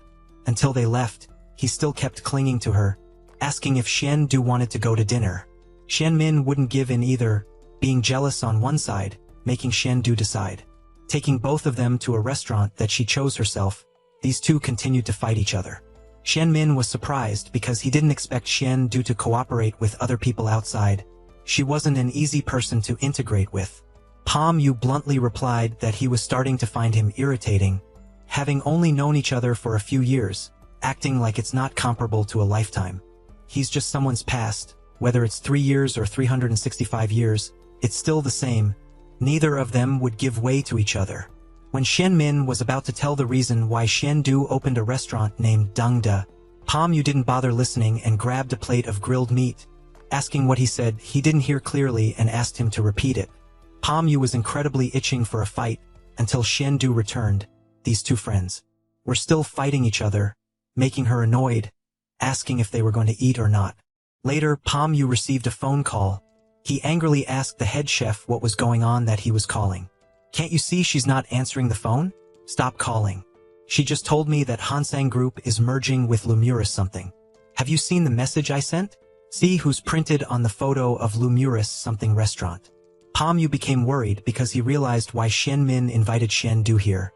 Until they left, he still kept clinging to her, asking if Xiandu wanted to go to dinner. Xianmin wouldn't give in either, being jealous on one side, making Xiandu decide. Taking both of them to a restaurant that she chose herself, these two continued to fight each other. Xianmin was surprised because he didn't expect Xiandu to cooperate with other people outside. She wasn't an easy person to integrate with. Pom Yu bluntly replied that he was starting to find him irritating, having only known each other for a few years, acting like it's not comparable to a lifetime. He's just someone's past, whether it's 3 years or 365 years, it's still the same. Neither of them would give way to each other. When Xianmin was about to tell the reason why Xiandu opened a restaurant named Dengda, Pom Yu didn't bother listening and grabbed a plate of grilled meat. Asking what he said, he didn't hear clearly and asked him to repeat it. Pom Yu was incredibly itching for a fight, until Xiandu returned. These two friends were still fighting each other, making her annoyed, asking if they were going to eat or not. Later, Pom Yu received a phone call. He angrily asked the head chef what was going on that he was calling. Can't you see she's not answering the phone? Stop calling. She just told me that Hansang Group is merging with Lemuris something. Have you seen the message I sent? See who's printed on the photo of Lemuris something restaurant. Pom Yu became worried because he realized why Xianmin invited Xiandu here.